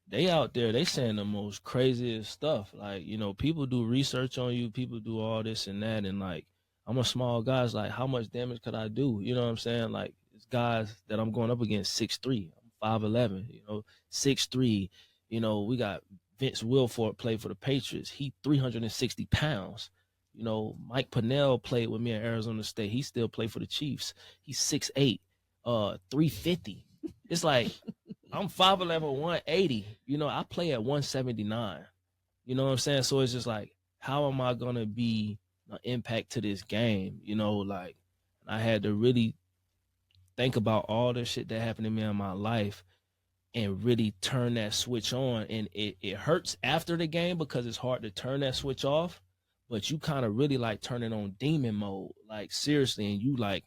they out there, they saying the most craziest stuff. Like, you know, people do research on you, people do all this and that, and like, I'm a small guy. It's like, how much damage could I do? You know what I'm saying? Like, it's guys that I'm going up against 6'3", I'm 5'11", you know, 6'3". You know, we got Vince Wilfork played for the Patriots. He 360 pounds. You know, Mike Pennell played with me at Arizona State. He still played for the Chiefs. He's 6'8", 350. It's like, I'm 5'11", 180. You know, I play at 179. You know what I'm saying? So it's just like, how am I going to be an impact to this game? You know, like, I had to really think about all the shit that happened to me in my life and really turn that switch on. And it hurts after the game because it's hard to turn that switch off, but you kind of really like turn it on demon mode, like seriously. And you like,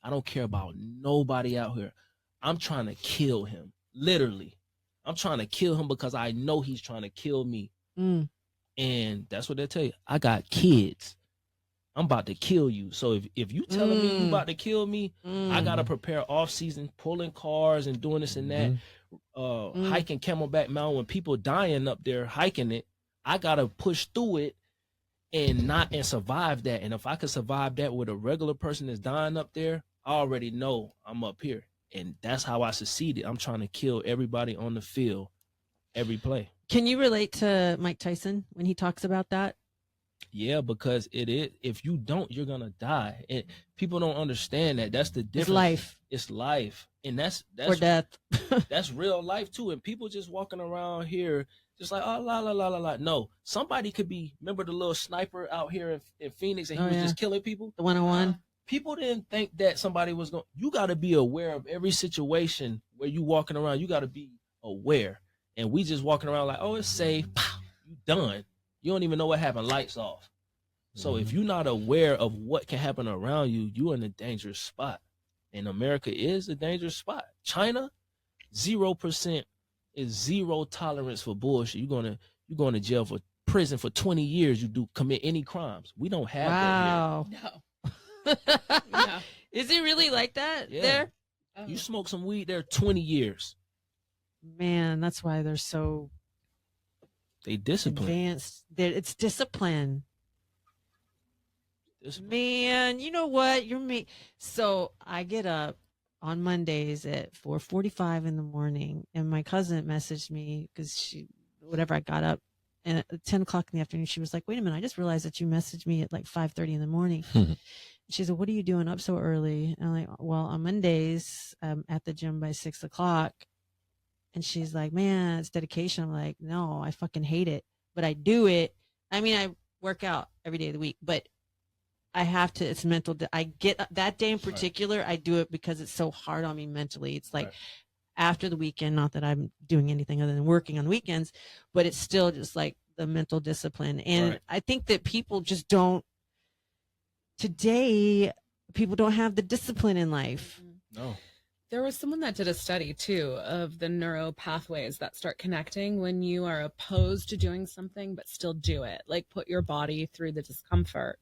I don't care about nobody out here. I'm trying to kill him. Literally. I'm trying to kill him because I know he's trying to kill me. Mm. And that's what they tell you. I got kids. I'm about to kill you. So if you telling me you about to kill me, I gotta prepare off season, pulling cars and doing this and that, hiking Camelback Mountain when people dying up there hiking it. I gotta push through it and survive that. And if I could survive that with a regular person that's dying up there, I already know I'm up here. And that's how I succeeded. I'm trying to kill everybody on the field, every play. Can you relate to Mike Tyson when he talks about that? Yeah, because it is. If you don't, you're gonna die. And people don't understand that. That's the difference. It's life. It's life, and that's or death. That's real life too. And people just walking around here, just like, oh, la la la la la. No, somebody could be. Remember the little sniper out here in Phoenix, and he was just killing people. The 101. People didn't think that somebody was going. You got to be aware of every situation where you walking around. You got to be aware. And we just walking around like, oh, it's safe. You done. You don't even know what happened. Lights off. So if you're not aware of what can happen around you, you're in a dangerous spot. And America is a dangerous spot. China, 0% is zero tolerance for bullshit. You're going to jail for prison for 20 years. You commit any crimes. We don't have that here. No. Yeah. Is it really like that there? Oh. You smoke some weed there, 20 years. Man, that's why they're so they discipline. Advanced. It's discipline. Man, you know what? You're me. So I get up on Mondays at 4:45 in the morning, and my cousin messaged me because I got up, and at 10 o'clock in the afternoon, she was like, "Wait a minute, I just realized that you messaged me at like 5:30 in the morning." She said, "What are you doing up so early?" And I'm like, "Well, on Mondays, I'm at the gym by 6 o'clock." And she's like, "Man, it's dedication." I'm like, "No, I fucking hate it, but I do it. I mean, I work out every day of the week, but I have to, it's mental. I get that day in particular, I do it because it's so hard on me mentally. It's like after the weekend, not that I'm doing anything other than working on the weekends, but it's still just like the mental discipline. And I think that people just don't, today, people don't have the discipline in life. No. There was someone that did a study too of the neural pathways that start connecting when you are opposed to doing something but still do it. Like put your body through the discomfort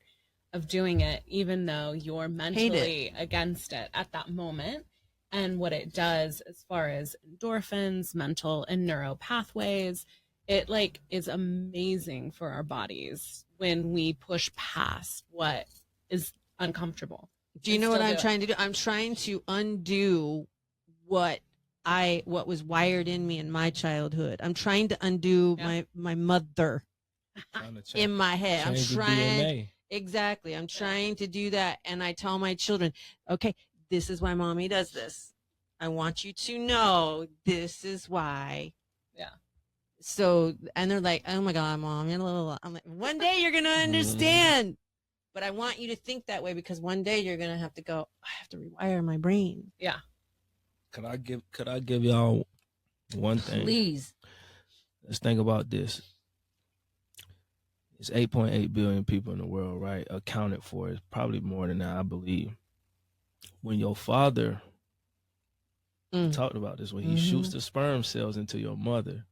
of doing it, even though you're mentally against it at that moment. And what it does as far as endorphins, mental and neuro pathways, it like is amazing for our bodies when we push past what is uncomfortable. Do you know what I'm trying to do? I'm trying to undo what was wired in me in my childhood. I'm trying to undo my mother in my head. I'm trying. Exactly. I'm trying to do that. And I tell my children, okay, this is why mommy does this. I want you to know this is why. Yeah. So, and they're like, oh my God, mom, you're a little, I'm like, one day you're going to understand. But I want you to think that way because one day you're going to have to go, I have to rewire my brain. Yeah. Could I give y'all one thing? Please. Let's think about this. It's 8.8 billion people in the world, right? Accounted for. It's probably more than that, I believe. When your father talked about this, when he shoots the sperm cells into your mother,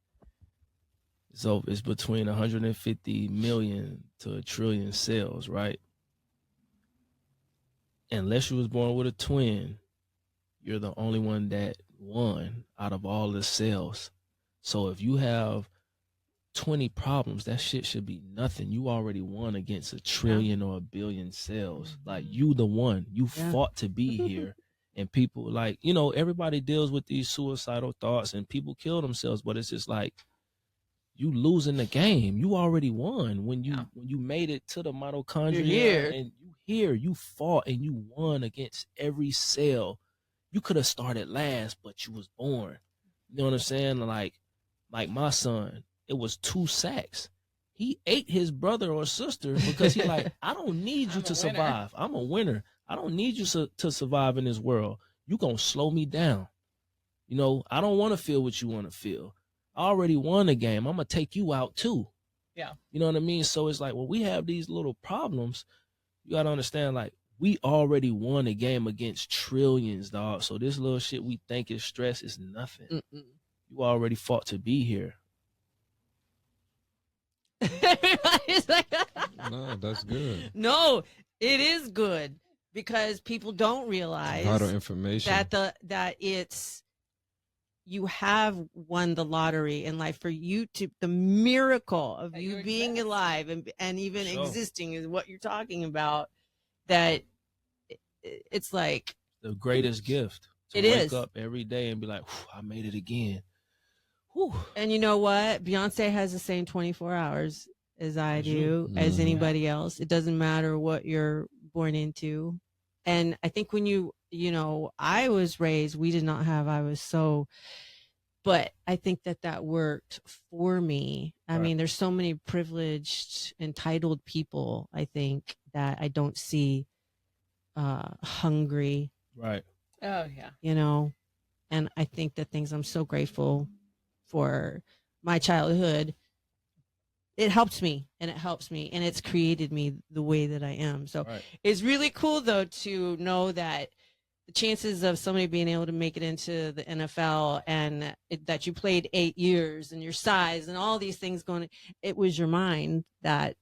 so it's between 150 million to a trillion cells, right? Unless you was born with a twin, you're the only one that won out of all the cells. So if you have 20 problems, that shit should be nothing. You already won against a trillion or a billion cells. Like, you the one. You fought to be here. And people, like, you know, everybody deals with these suicidal thoughts and people kill themselves, but it's just like, you losing the game. You already won when you made it to the mitochondria and you fought and you won against every cell. You could have started last, but you was born. You know what I'm saying? Like my son, it was 2 sacks. He ate his brother or sister because he like, I don't need you to survive. I'm a winner. I don't need you to survive in this world. You gonna slow me down. You know, I don't want to feel what you want to feel. I already won the game. I'm going to take you out too. Yeah. You know what I mean? So it's like, when we have these little problems, you got to understand, like, we already won a game against trillions, dog. So this little shit we think is stress is nothing. You already fought to be here. Everybody's like, No, that's good. no, it is good because people don't realize Vital information. that it's, you have won the lottery in life. For you to, the miracle of you being alive and even existing is what you're talking about. That it's like the greatest gift. To wake up every day and be like, I made it again. Whew. And you know what? Beyonce has the same 24 hours as I do, as anybody else. It doesn't matter what you're born into. And I think when you know, I was raised, we did not have, but I think that worked for me. I mean, there's so many privileged, entitled people, I think, that I don't see hungry. Right. Oh, yeah. You know, and I think that I'm so grateful for my childhood. It helps me and it's created me the way that I am. So it's really cool though to know that the chances of somebody being able to make it into the NFL and that you played 8 years and your size and all these things it was your mind that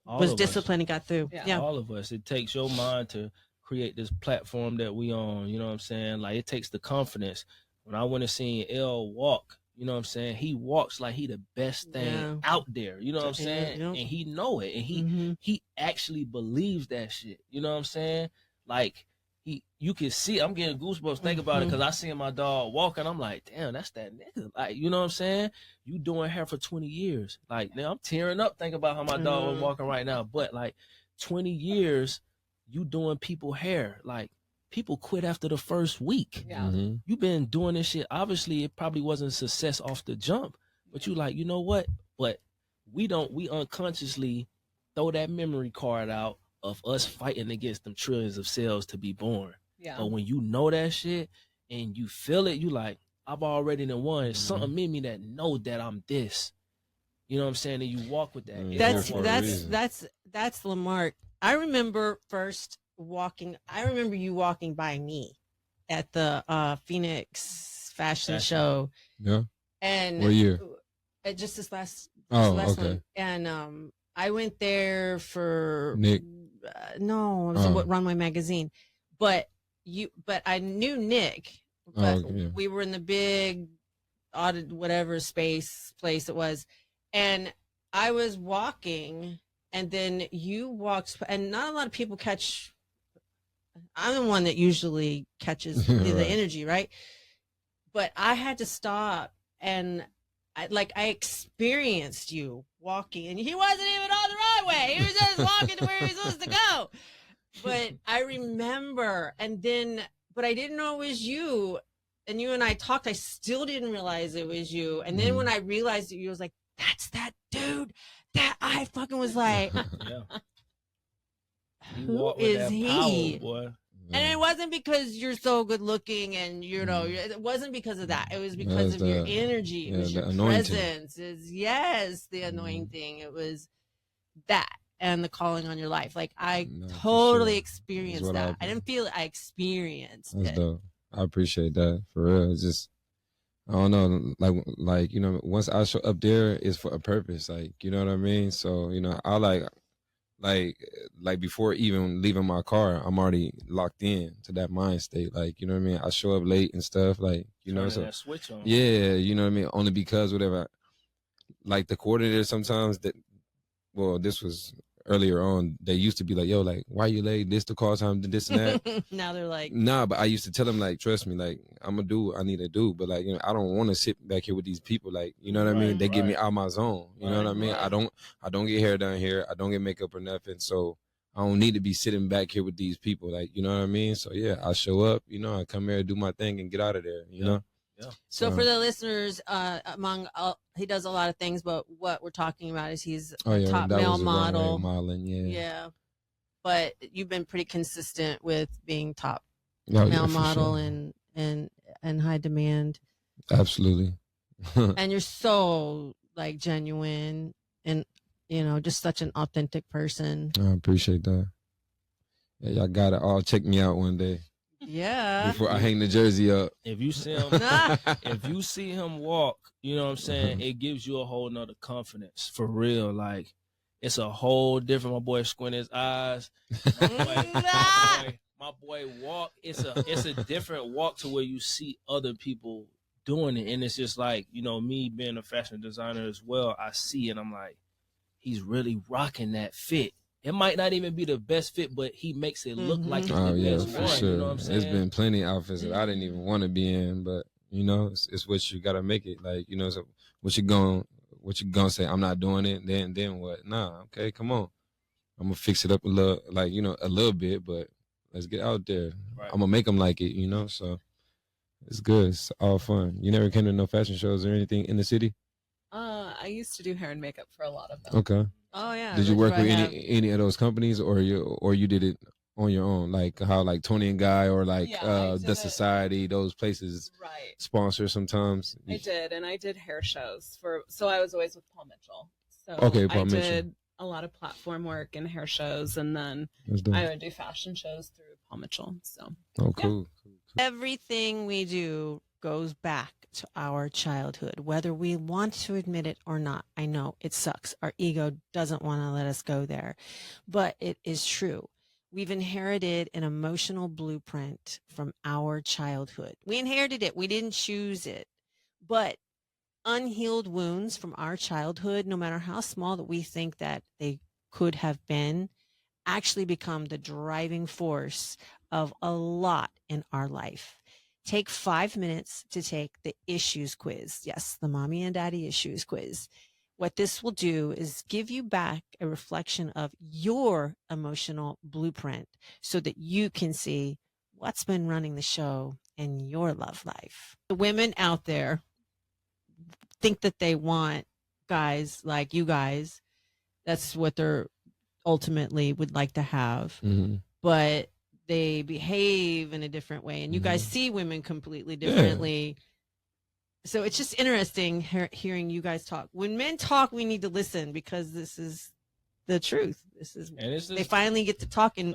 was disciplined and got through. Yeah. All of us. It takes your mind to create this platform that we on. You know what I'm saying? Like, it takes the confidence. When I went and seen L walk, you know what I'm saying? He walks like he the best thing out there. You know what I'm saying? And he know it. And he actually believes that shit. You know what I'm saying? Like, you can see, I'm getting goosebumps thinking about it because I seen my dog walking. I'm like, damn, that's that nigga. Like, you know what I'm saying? You doing hair for 20 years. Like, now I'm tearing up thinking about how my dog was walking right now. But like 20 years, you doing people hair. Like, people quit after the first week. Yeah. You've been doing this shit. Obviously, it probably wasn't a success off the jump. But you like, you know what? But we unconsciously throw that memory card out of us fighting against them trillions of cells to be born. Yeah. But when you know that shit and you feel it, you like, I've already done won. It's something in me that know that I'm this. You know what I'm saying? And you walk with that. That's Lamarck. I remember I remember you walking by me at the Phoenix fashion show. Yeah. And what year? Just this last okay. one. And I went there for Nick. No, it was Runway magazine. But I knew Nick. But we were in the big whatever place it was. And I was walking and then you walked, and not a lot of people catch. I'm the one that usually catches the energy, right? But I had to stop and I experienced you walking, and he wasn't even on the right way. He was just walking to where he was supposed to go. But I remember, but I didn't know it was you. And you and I talked. I still didn't realize it was you. And then when I realized it, you was like, that's that dude that I fucking was like. You Who walk with is that he? power, boy. And it wasn't because you're so good looking and it wasn't because of that. It was because of your energy. It was your presence. Yes, the anointing. It was that and the calling on your life. Like I totally experienced that. I didn't feel it. I experienced it. That's dope. I appreciate that for real. It's just I don't know, like you know, once I show up there, it's for a purpose. Like you know what I mean. So you know, I like before even leaving my car, I'm already locked in to that mind state. Like, you know what I mean? I show up late and stuff, like, you know, so that switch on. Yeah, you know what I mean? Only because whatever, like the coordinator sometimes this was earlier on, they used to be like, yo, like, why you late? This the call time, this and that. Now they're like, nah, but I used to tell them, like, trust me, like, I'm gonna do what I need to do. But like, you know, I don't want to sit back here with these people. Like, you know what I mean? They get me out my zone. You know what I mean? I don't get hair done here. I don't get makeup or nothing. So I don't need to be sitting back here with these people. Like, you know what I mean? So yeah, I show up, you know, I come here, do my thing and get out of there, you know? Yeah. So for the listeners, he does a lot of things, but what we're talking about is he's a top male model. Modeling, yeah. But you've been pretty consistent with being top male model and high demand. Absolutely. And you're so like genuine and you know just such an authentic person. I appreciate that. Yeah, y'all gotta all check me out one day. Yeah. Before I hang the jersey up. If you see him, walk, you know what I'm saying? It gives you a whole nother confidence for real. Like it's a whole different. My boy squint his eyes. My boy walk. It's a different walk to where you see other people doing it, and it's just like you know me being a fashion designer as well. I see it. I'm like, he's really rocking that fit. It might not even be the best fit, but he makes it look like it's the best one. Sure. You know what I'm saying? There's been plenty of outfits that I didn't even want to be in, but you know, it's what you gotta make it. Like, you know, so what you gonna say? I'm not doing it. Then what? Nah, okay, come on. I'm gonna fix it up a little, like you know, a little bit, but let's get out there. Right. I'm gonna make them like it, you know. So it's good. It's all fun. You never came to no fashion shows or anything in the city? I used to do hair and makeup for a lot of them. Okay. Oh yeah. Did you work with any of those companies, or you did it on your own, like how like Tony and Guy or like the Society, those places sponsor sometimes? I did, and I did hair shows so I was always with Paul Mitchell. So Paul Mitchell. Did a lot of platform work and hair shows, and then I would do fashion shows through Paul Mitchell. So cool. Everything we do goes back to our childhood, whether we want to admit it or not. I know it sucks. Our ego doesn't want to let us go there, but it is true. We've inherited an emotional blueprint from our childhood. We inherited it. We didn't choose it, but unhealed wounds from our childhood, no matter how small that we think that they could have been, actually become the driving force of a lot in our life. Take 5 minutes to take the issues quiz. Yes, the mommy and daddy issues quiz. What this will do is give you back a reflection of your emotional blueprint so that you can see what's been running the show in your love life. The women out there think that they want guys like you guys. That's what they're ultimately would like to have. But they behave in a different way, and you guys see women completely differently. So it's just interesting hearing you guys talk. When men talk, we need to listen because this is the truth. They finally get to talk and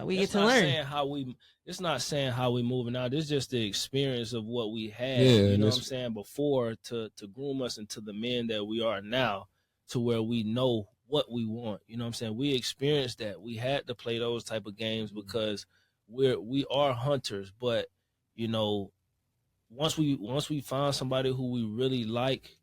we get to learn. It's not saying how we moving out. It's just the experience of what we had. Yeah, you know what I'm saying, before to groom us into the men that we are now, to where we know what we want. You know what I'm saying? We experienced that. We had to play those type of games because we are hunters. But you know, once we find somebody who we really like,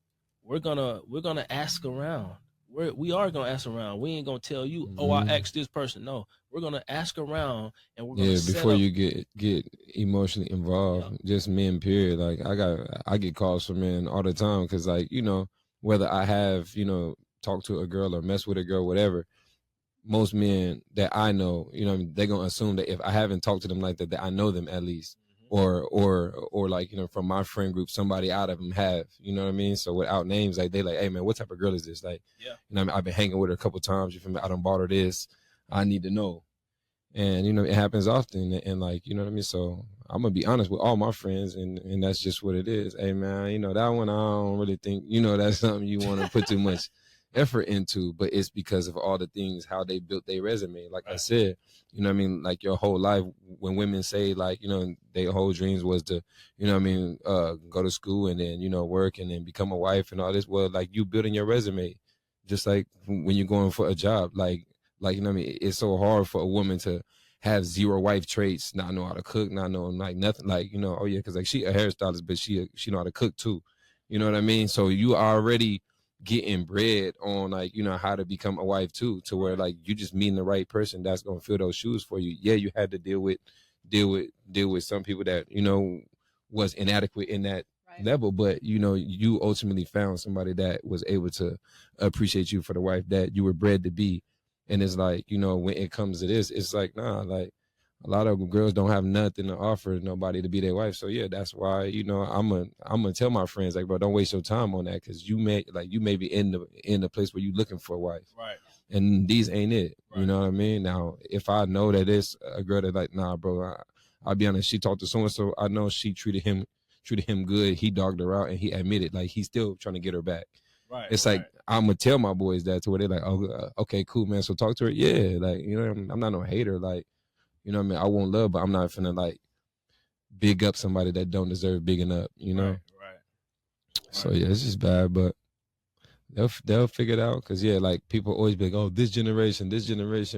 we're gonna ask around. We are gonna ask around. We ain't gonna tell you, oh, I asked this person. No, we're gonna ask around, and we're gonna before you get emotionally involved. Just men, period. Like I get calls from men all the time because, like, you know, whether I have, you know, talk to a girl or mess with a girl, whatever, most men that I know, you know, they're gonna assume that if I haven't talked to them like that I know them at least, or like, you know, from my friend group, somebody out of them have, you know what I mean? So without names, like they like, hey man, what type of girl is this? Like, you know what I mean? I've been hanging with her a couple times. You feel me? I done bought her this. I need to know. And, it happens often. And like, you know what I mean? So I'm going to be honest with all my friends, and that's just what it is. Hey, man, that one, I don't really think, that's something you want to put too much effort into, but it's because of all the things, how they built their resume. Like I said, what I mean? Like your whole life, when women say like, their whole dreams was to, go to school and then, work and then become a wife and all this. Well, like you building your resume, just like when you're going for a job, like, it's so hard for a woman to have zero wife traits, not know how to cook, not know like nothing, like, oh yeah, because like she a hairstylist, but she know how to cook too. You know what I mean? So you already getting bred on like, how to become a wife too, to where like you just meeting the right person that's gonna fill those shoes for you. Yeah, you had to deal with some people that, was inadequate in that level, but you ultimately found somebody that was able to appreciate you for the wife that you were bred to be. And it's like, when it comes to this, it's like, nah, like a lot of girls don't have nothing to offer nobody to be their wife. So yeah, that's why, I'm gonna tell my friends like, bro, don't waste your time on that, because you may be in the place where you looking for a wife, right? And these ain't it. Right. You know what I mean? Now, if I know that it's a girl that like, nah, bro, I'll be honest, she talked to so and so, I know she treated him good. He dogged her out, and he admitted like he's still trying to get her back. Right. It's like, I'm gonna tell my boys that, to where they're like, oh, okay, cool, man. So talk to her. Yeah, like, I'm not no hater. Like, what I mean? I won't love, but I'm not finna like big up somebody that don't deserve bigging up. Right. So yeah, it's just bad, but they'll figure it out. Cause yeah, like people always be like, oh, this generation,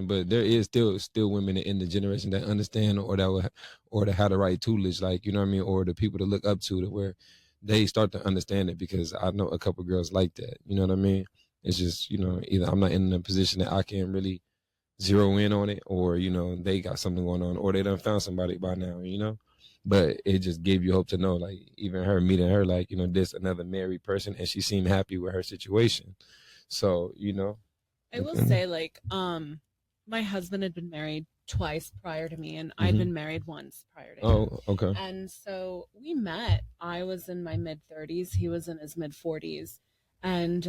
but there is still women in the generation that understand, or that have the right tutelage, like, you know what I mean, or the people to look up to where they start to understand it, because I know a couple girls like that. You know what I mean? It's just, either I'm not in a position that I can really zero in on it, or, they got something going on, or they done found somebody by now, But it just gave you hope to know, like, even her meeting her, like, this another married person, and she seemed happy with her situation. So, I will say, like, my husband had been married twice prior to me, and I'd been married once prior to him. Oh, okay. And so we met. I was in my mid-30s. He was in his mid-40s. And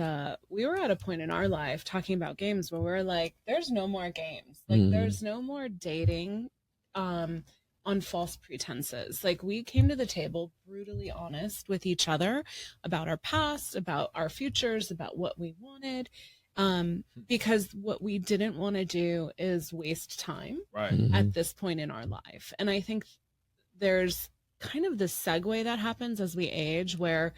we were at a point in our life talking about games where we're like, there's no more games. Like, there's no more dating on false pretenses. Like, we came to the table brutally honest with each other about our past, about our futures, about what we wanted. Because what we didn't want to do is waste time at this point in our life. And I think there's kind of this segue that happens as we age, where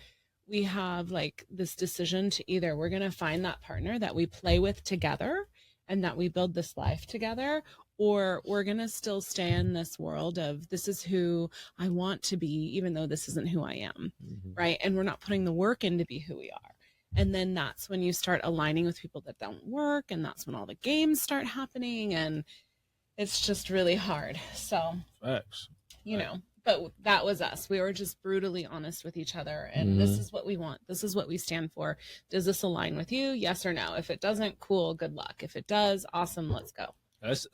we have like this decision to either we're going to find that partner that we play with together and that we build this life together, or we're going to still stay in this world of this is who I want to be, even though this isn't who I am. Right. And we're not putting the work in to be who we are. And then that's when you start aligning with people that don't work. And that's when all the games start happening. And it's just really hard. So, Facts. But that was us. We were just brutally honest with each other. And this is what we want. This is what we stand for. Does this align with you? Yes or no? If it doesn't, cool, good luck. If it does, awesome, let's go. Let's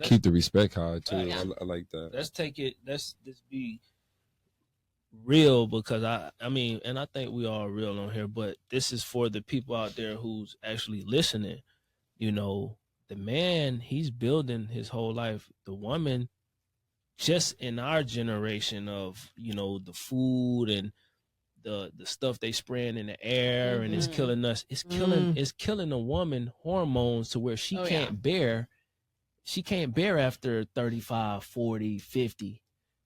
keep the respect high too. Yeah. I like that. Let's take it. Let's be real, because I mean, and I think we are real on here, but this is for the people out there who's actually listening. The man, he's building his whole life. The woman, just in our generation of, the food and the stuff they spraying in the air and it's killing us. It's killing a woman hormones to where she can't bear. She can't bear after 35, 40, 50.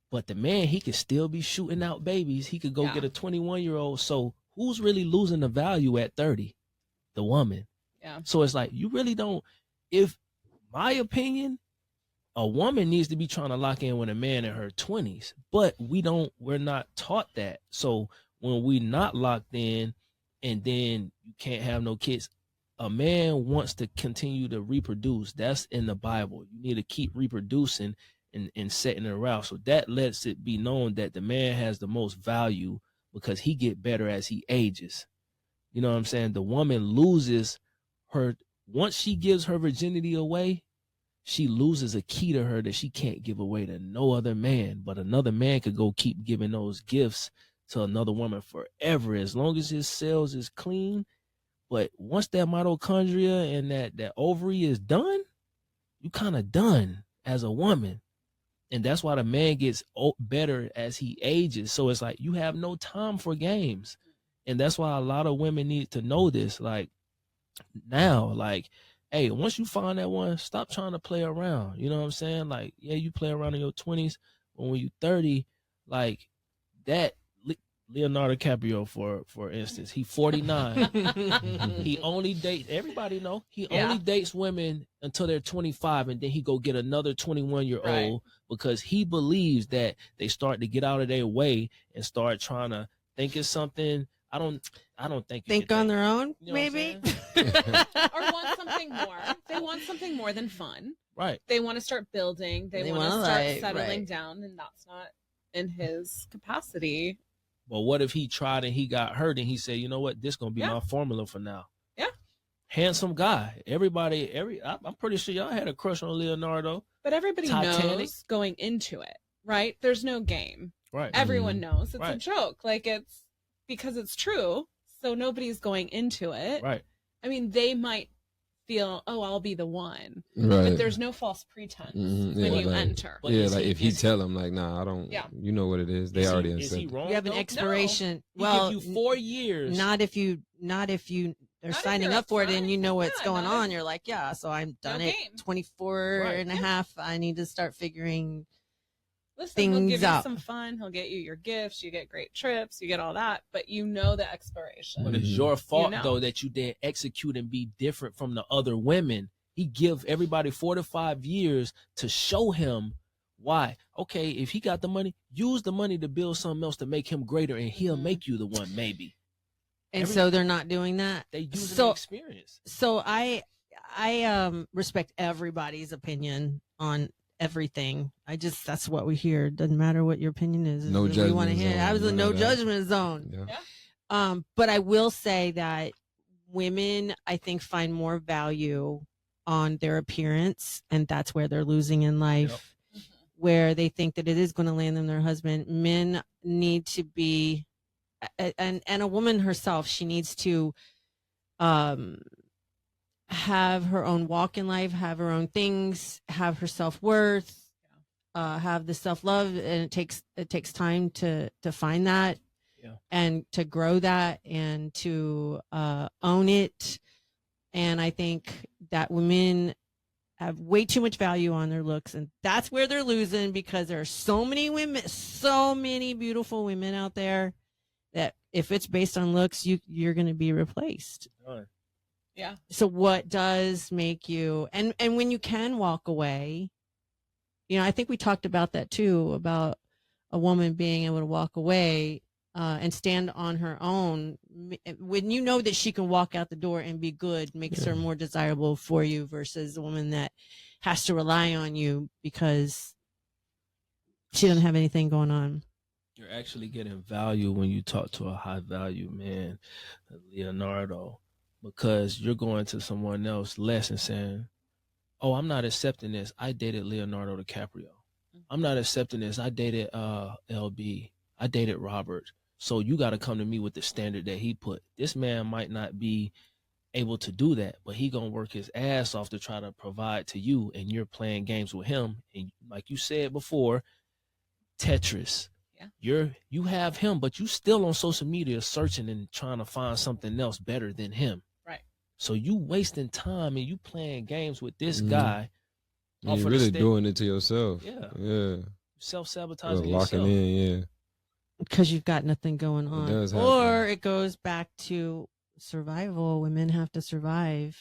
But the man, he could still be shooting out babies. He could go get a 21-year-old. So who's really losing the value at 30? The woman. Yeah. So it's like, you really don't, if my opinion, a woman needs to be trying to lock in with a man in her 20s, but we're not taught that. So when we not locked in, and then you can't have no kids, a man wants to continue to reproduce. That's in the Bible. You need to keep reproducing and setting it around. So that lets it be known that the man has the most value, because he get better as he ages. You know what I'm saying? The woman loses her, once she gives her virginity away, she loses a key to her that she can't give away to no other man. But another man could go keep giving those gifts to another woman forever, as long as his cells is clean. But once that mitochondria and that ovary is done, you kind of done as a woman. And that's why the man gets better as he ages. So it's like you have no time for games. And that's why a lot of women need to know this. Like now, like, hey, once you find that one, stop trying to play around. You know what I'm saying? Like, yeah, you play around in your 20s, but when you're 30, like that. Leonardo DiCaprio, for instance, he 49. He only dates, everybody know, he only dates women until they're 25, and then he go get another 21-year-old because he believes that they start to get out of their way and start trying to think of something. I don't think on their own, you know maybe. Or want something more. They want something more than fun. Right. They want to start building. They want to start settling down, and that's not in his capacity. But what if he tried and he got hurt and he said, you know what, this gonna be my formula for now? Yeah. Handsome guy. I'm pretty sure y'all had a crush on Leonardo. But everybody knows going into it, right? There's no game. Right. Everyone knows it's a joke. Like, it's because it's true. So nobody's going into it. Right. I mean, they might feel, oh, I'll be the one. Right. But there's no false pretense when you enter. But like if he tell him like, nah, I don't, you know what it is. They already is he wrong? You have an expiration. No. Well, he give you 4 years. Not if you are signing up for it and you know what's going on. You're like, yeah, so I'm done at 24 and a half. I need to start figuring things he'll give out. You some fun. He'll get you your gifts. You get great trips. You get all that. But you know the expiration. But it's your fault, though, that you didn't execute and be different from the other women. He give everybody 4 to 5 years to show him why. Okay, if he got the money, use the money to build something else to make him greater, and he'll make you the one, maybe. And so they're not doing that. They use the experience. So I respect everybody's opinion on everything. That's what we hear. Doesn't matter what your opinion is. No judgment. We want to hear. I was a no judgment zone. Yeah. But I will say that women, I think, find more value on their appearance, and that's where they're losing in life. Yep. Where they think that it is going to land them their husband. Men need to be, and a woman herself, she needs to have her own walk in life, have her own things, have her self-worth, have the self-love, and it takes time to find that and to grow that and to own it. And I think that women have way too much value on their looks, and that's where they're losing, because there are so many women, so many beautiful women out there that if it's based on looks, you're going to be replaced. Yeah. So what does make you, and when you can walk away, I think we talked about that too, about a woman being able to walk away and stand on her own. When you know that she can walk out the door and be good, makes her more desirable for you versus a woman that has to rely on you because she doesn't have anything going on. You're actually getting value when you talk to a high value man, Leonardo, because you're going to someone else less and saying, oh, I'm not accepting this. I dated Leonardo DiCaprio. I'm not accepting this. I dated LB. I dated Robert. So you got to come to me with the standard that he put. This man might not be able to do that, but he going to work his ass off to try to provide to you, and you're playing games with him. And like you said before, Tetris. Yeah. You have him, but you still on social media searching and trying to find something else better than him. Right. So you wasting time and you playing games with this guy. You're really doing it to yourself. Yeah. Yeah. Self-sabotaging locking yourself. in, Because you've got nothing going on. It does happen. Or it goes back to survival. Women have to survive.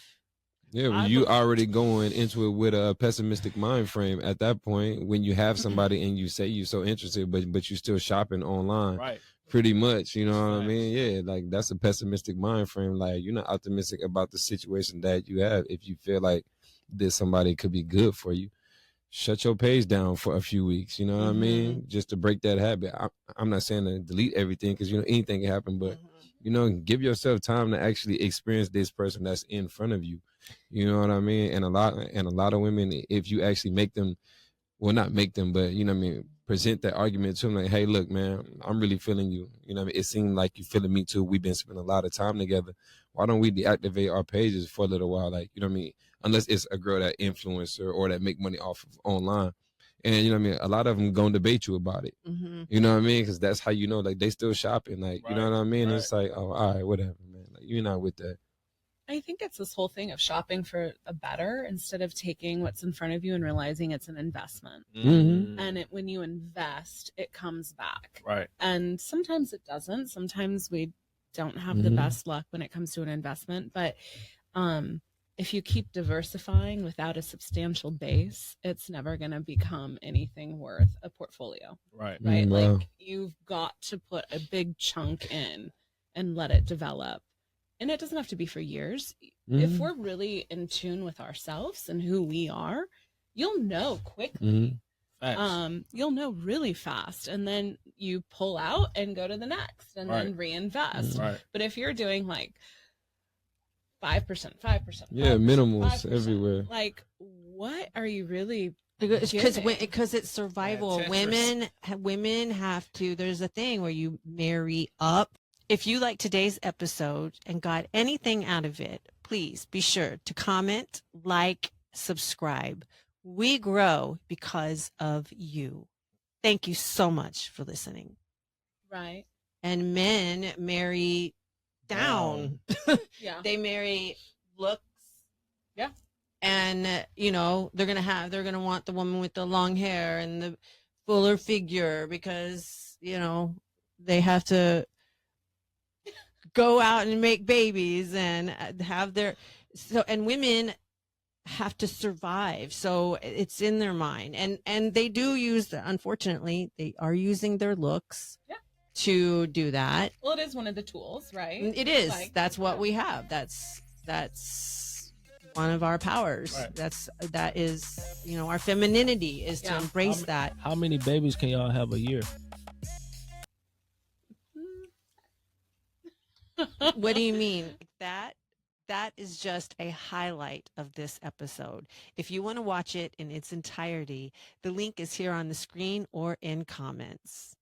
Yeah, well, you already going into it with a pessimistic mind frame at that point when you have somebody and you say you're so interested, but you're still shopping online. Right. Pretty much, you know what I mean? Yeah, like that's a pessimistic mind frame. Like you're not optimistic about the situation that you have. If you feel like this somebody could be good for you, shut your page down for a few weeks. You know what I mean? Just to break that habit. I'm not saying to delete everything because anything can happen, but give yourself time to actually experience this person that's in front of you. You know what I mean? And a lot of women, if you actually make them, well, not make them, but present that argument to them like, hey, look, man, I'm really feeling you. You know what I mean? It seemed like you feeling me too. We've been spending a lot of time together. Why don't we deactivate our pages for a little while? Like, unless it's a girl that influencer or that make money off of online. And you know what I mean? A lot of them gonna debate you about it. Mm-hmm. You know what I mean? Because that's how you know, like they still shopping. Like, you know what I mean? It's like, oh, all right, whatever, man. Like, you're not with that. I think it's this whole thing of shopping for a better instead of taking what's in front of you and realizing it's an investment. Mm-hmm. And when you invest, it comes back. Right. And sometimes it doesn't. Sometimes we don't have the best luck when it comes to an investment. But if you keep diversifying without a substantial base, it's never going to become anything worth a portfolio. Right. Right. Wow. Like you've got to put a big chunk in and let it develop. And it doesn't have to be for years. If we're really in tune with ourselves and who we are, you'll know quickly. You'll know really fast. And then you pull out and go to the next and then reinvest. Right. But if you're doing like 5%, 5%, Yeah, 5%, minimals 5%, everywhere. like, what are you really Because it's survival. Yeah, Women have to. There's a thing where you marry up. If you like today's episode and got anything out of it, please be sure to comment, like, subscribe. We grow because of you. Thank you so much for listening. right? And men marry down. Yeah. They marry looks. Yeah. And they're gonna want the woman with the long hair and the fuller figure because they have to go out and make babies and have and women have to survive, so it's in their mind, and they do unfortunately they are using their looks to do that. Well, it is one of the tools, right? It is. That's what we have. That's one of our powers. Right. That is our femininity is to embrace that. How many babies can y'all have a year? What do you mean? That is just a highlight of this episode. If you want to watch it in its entirety, the link is here on the screen or in comments.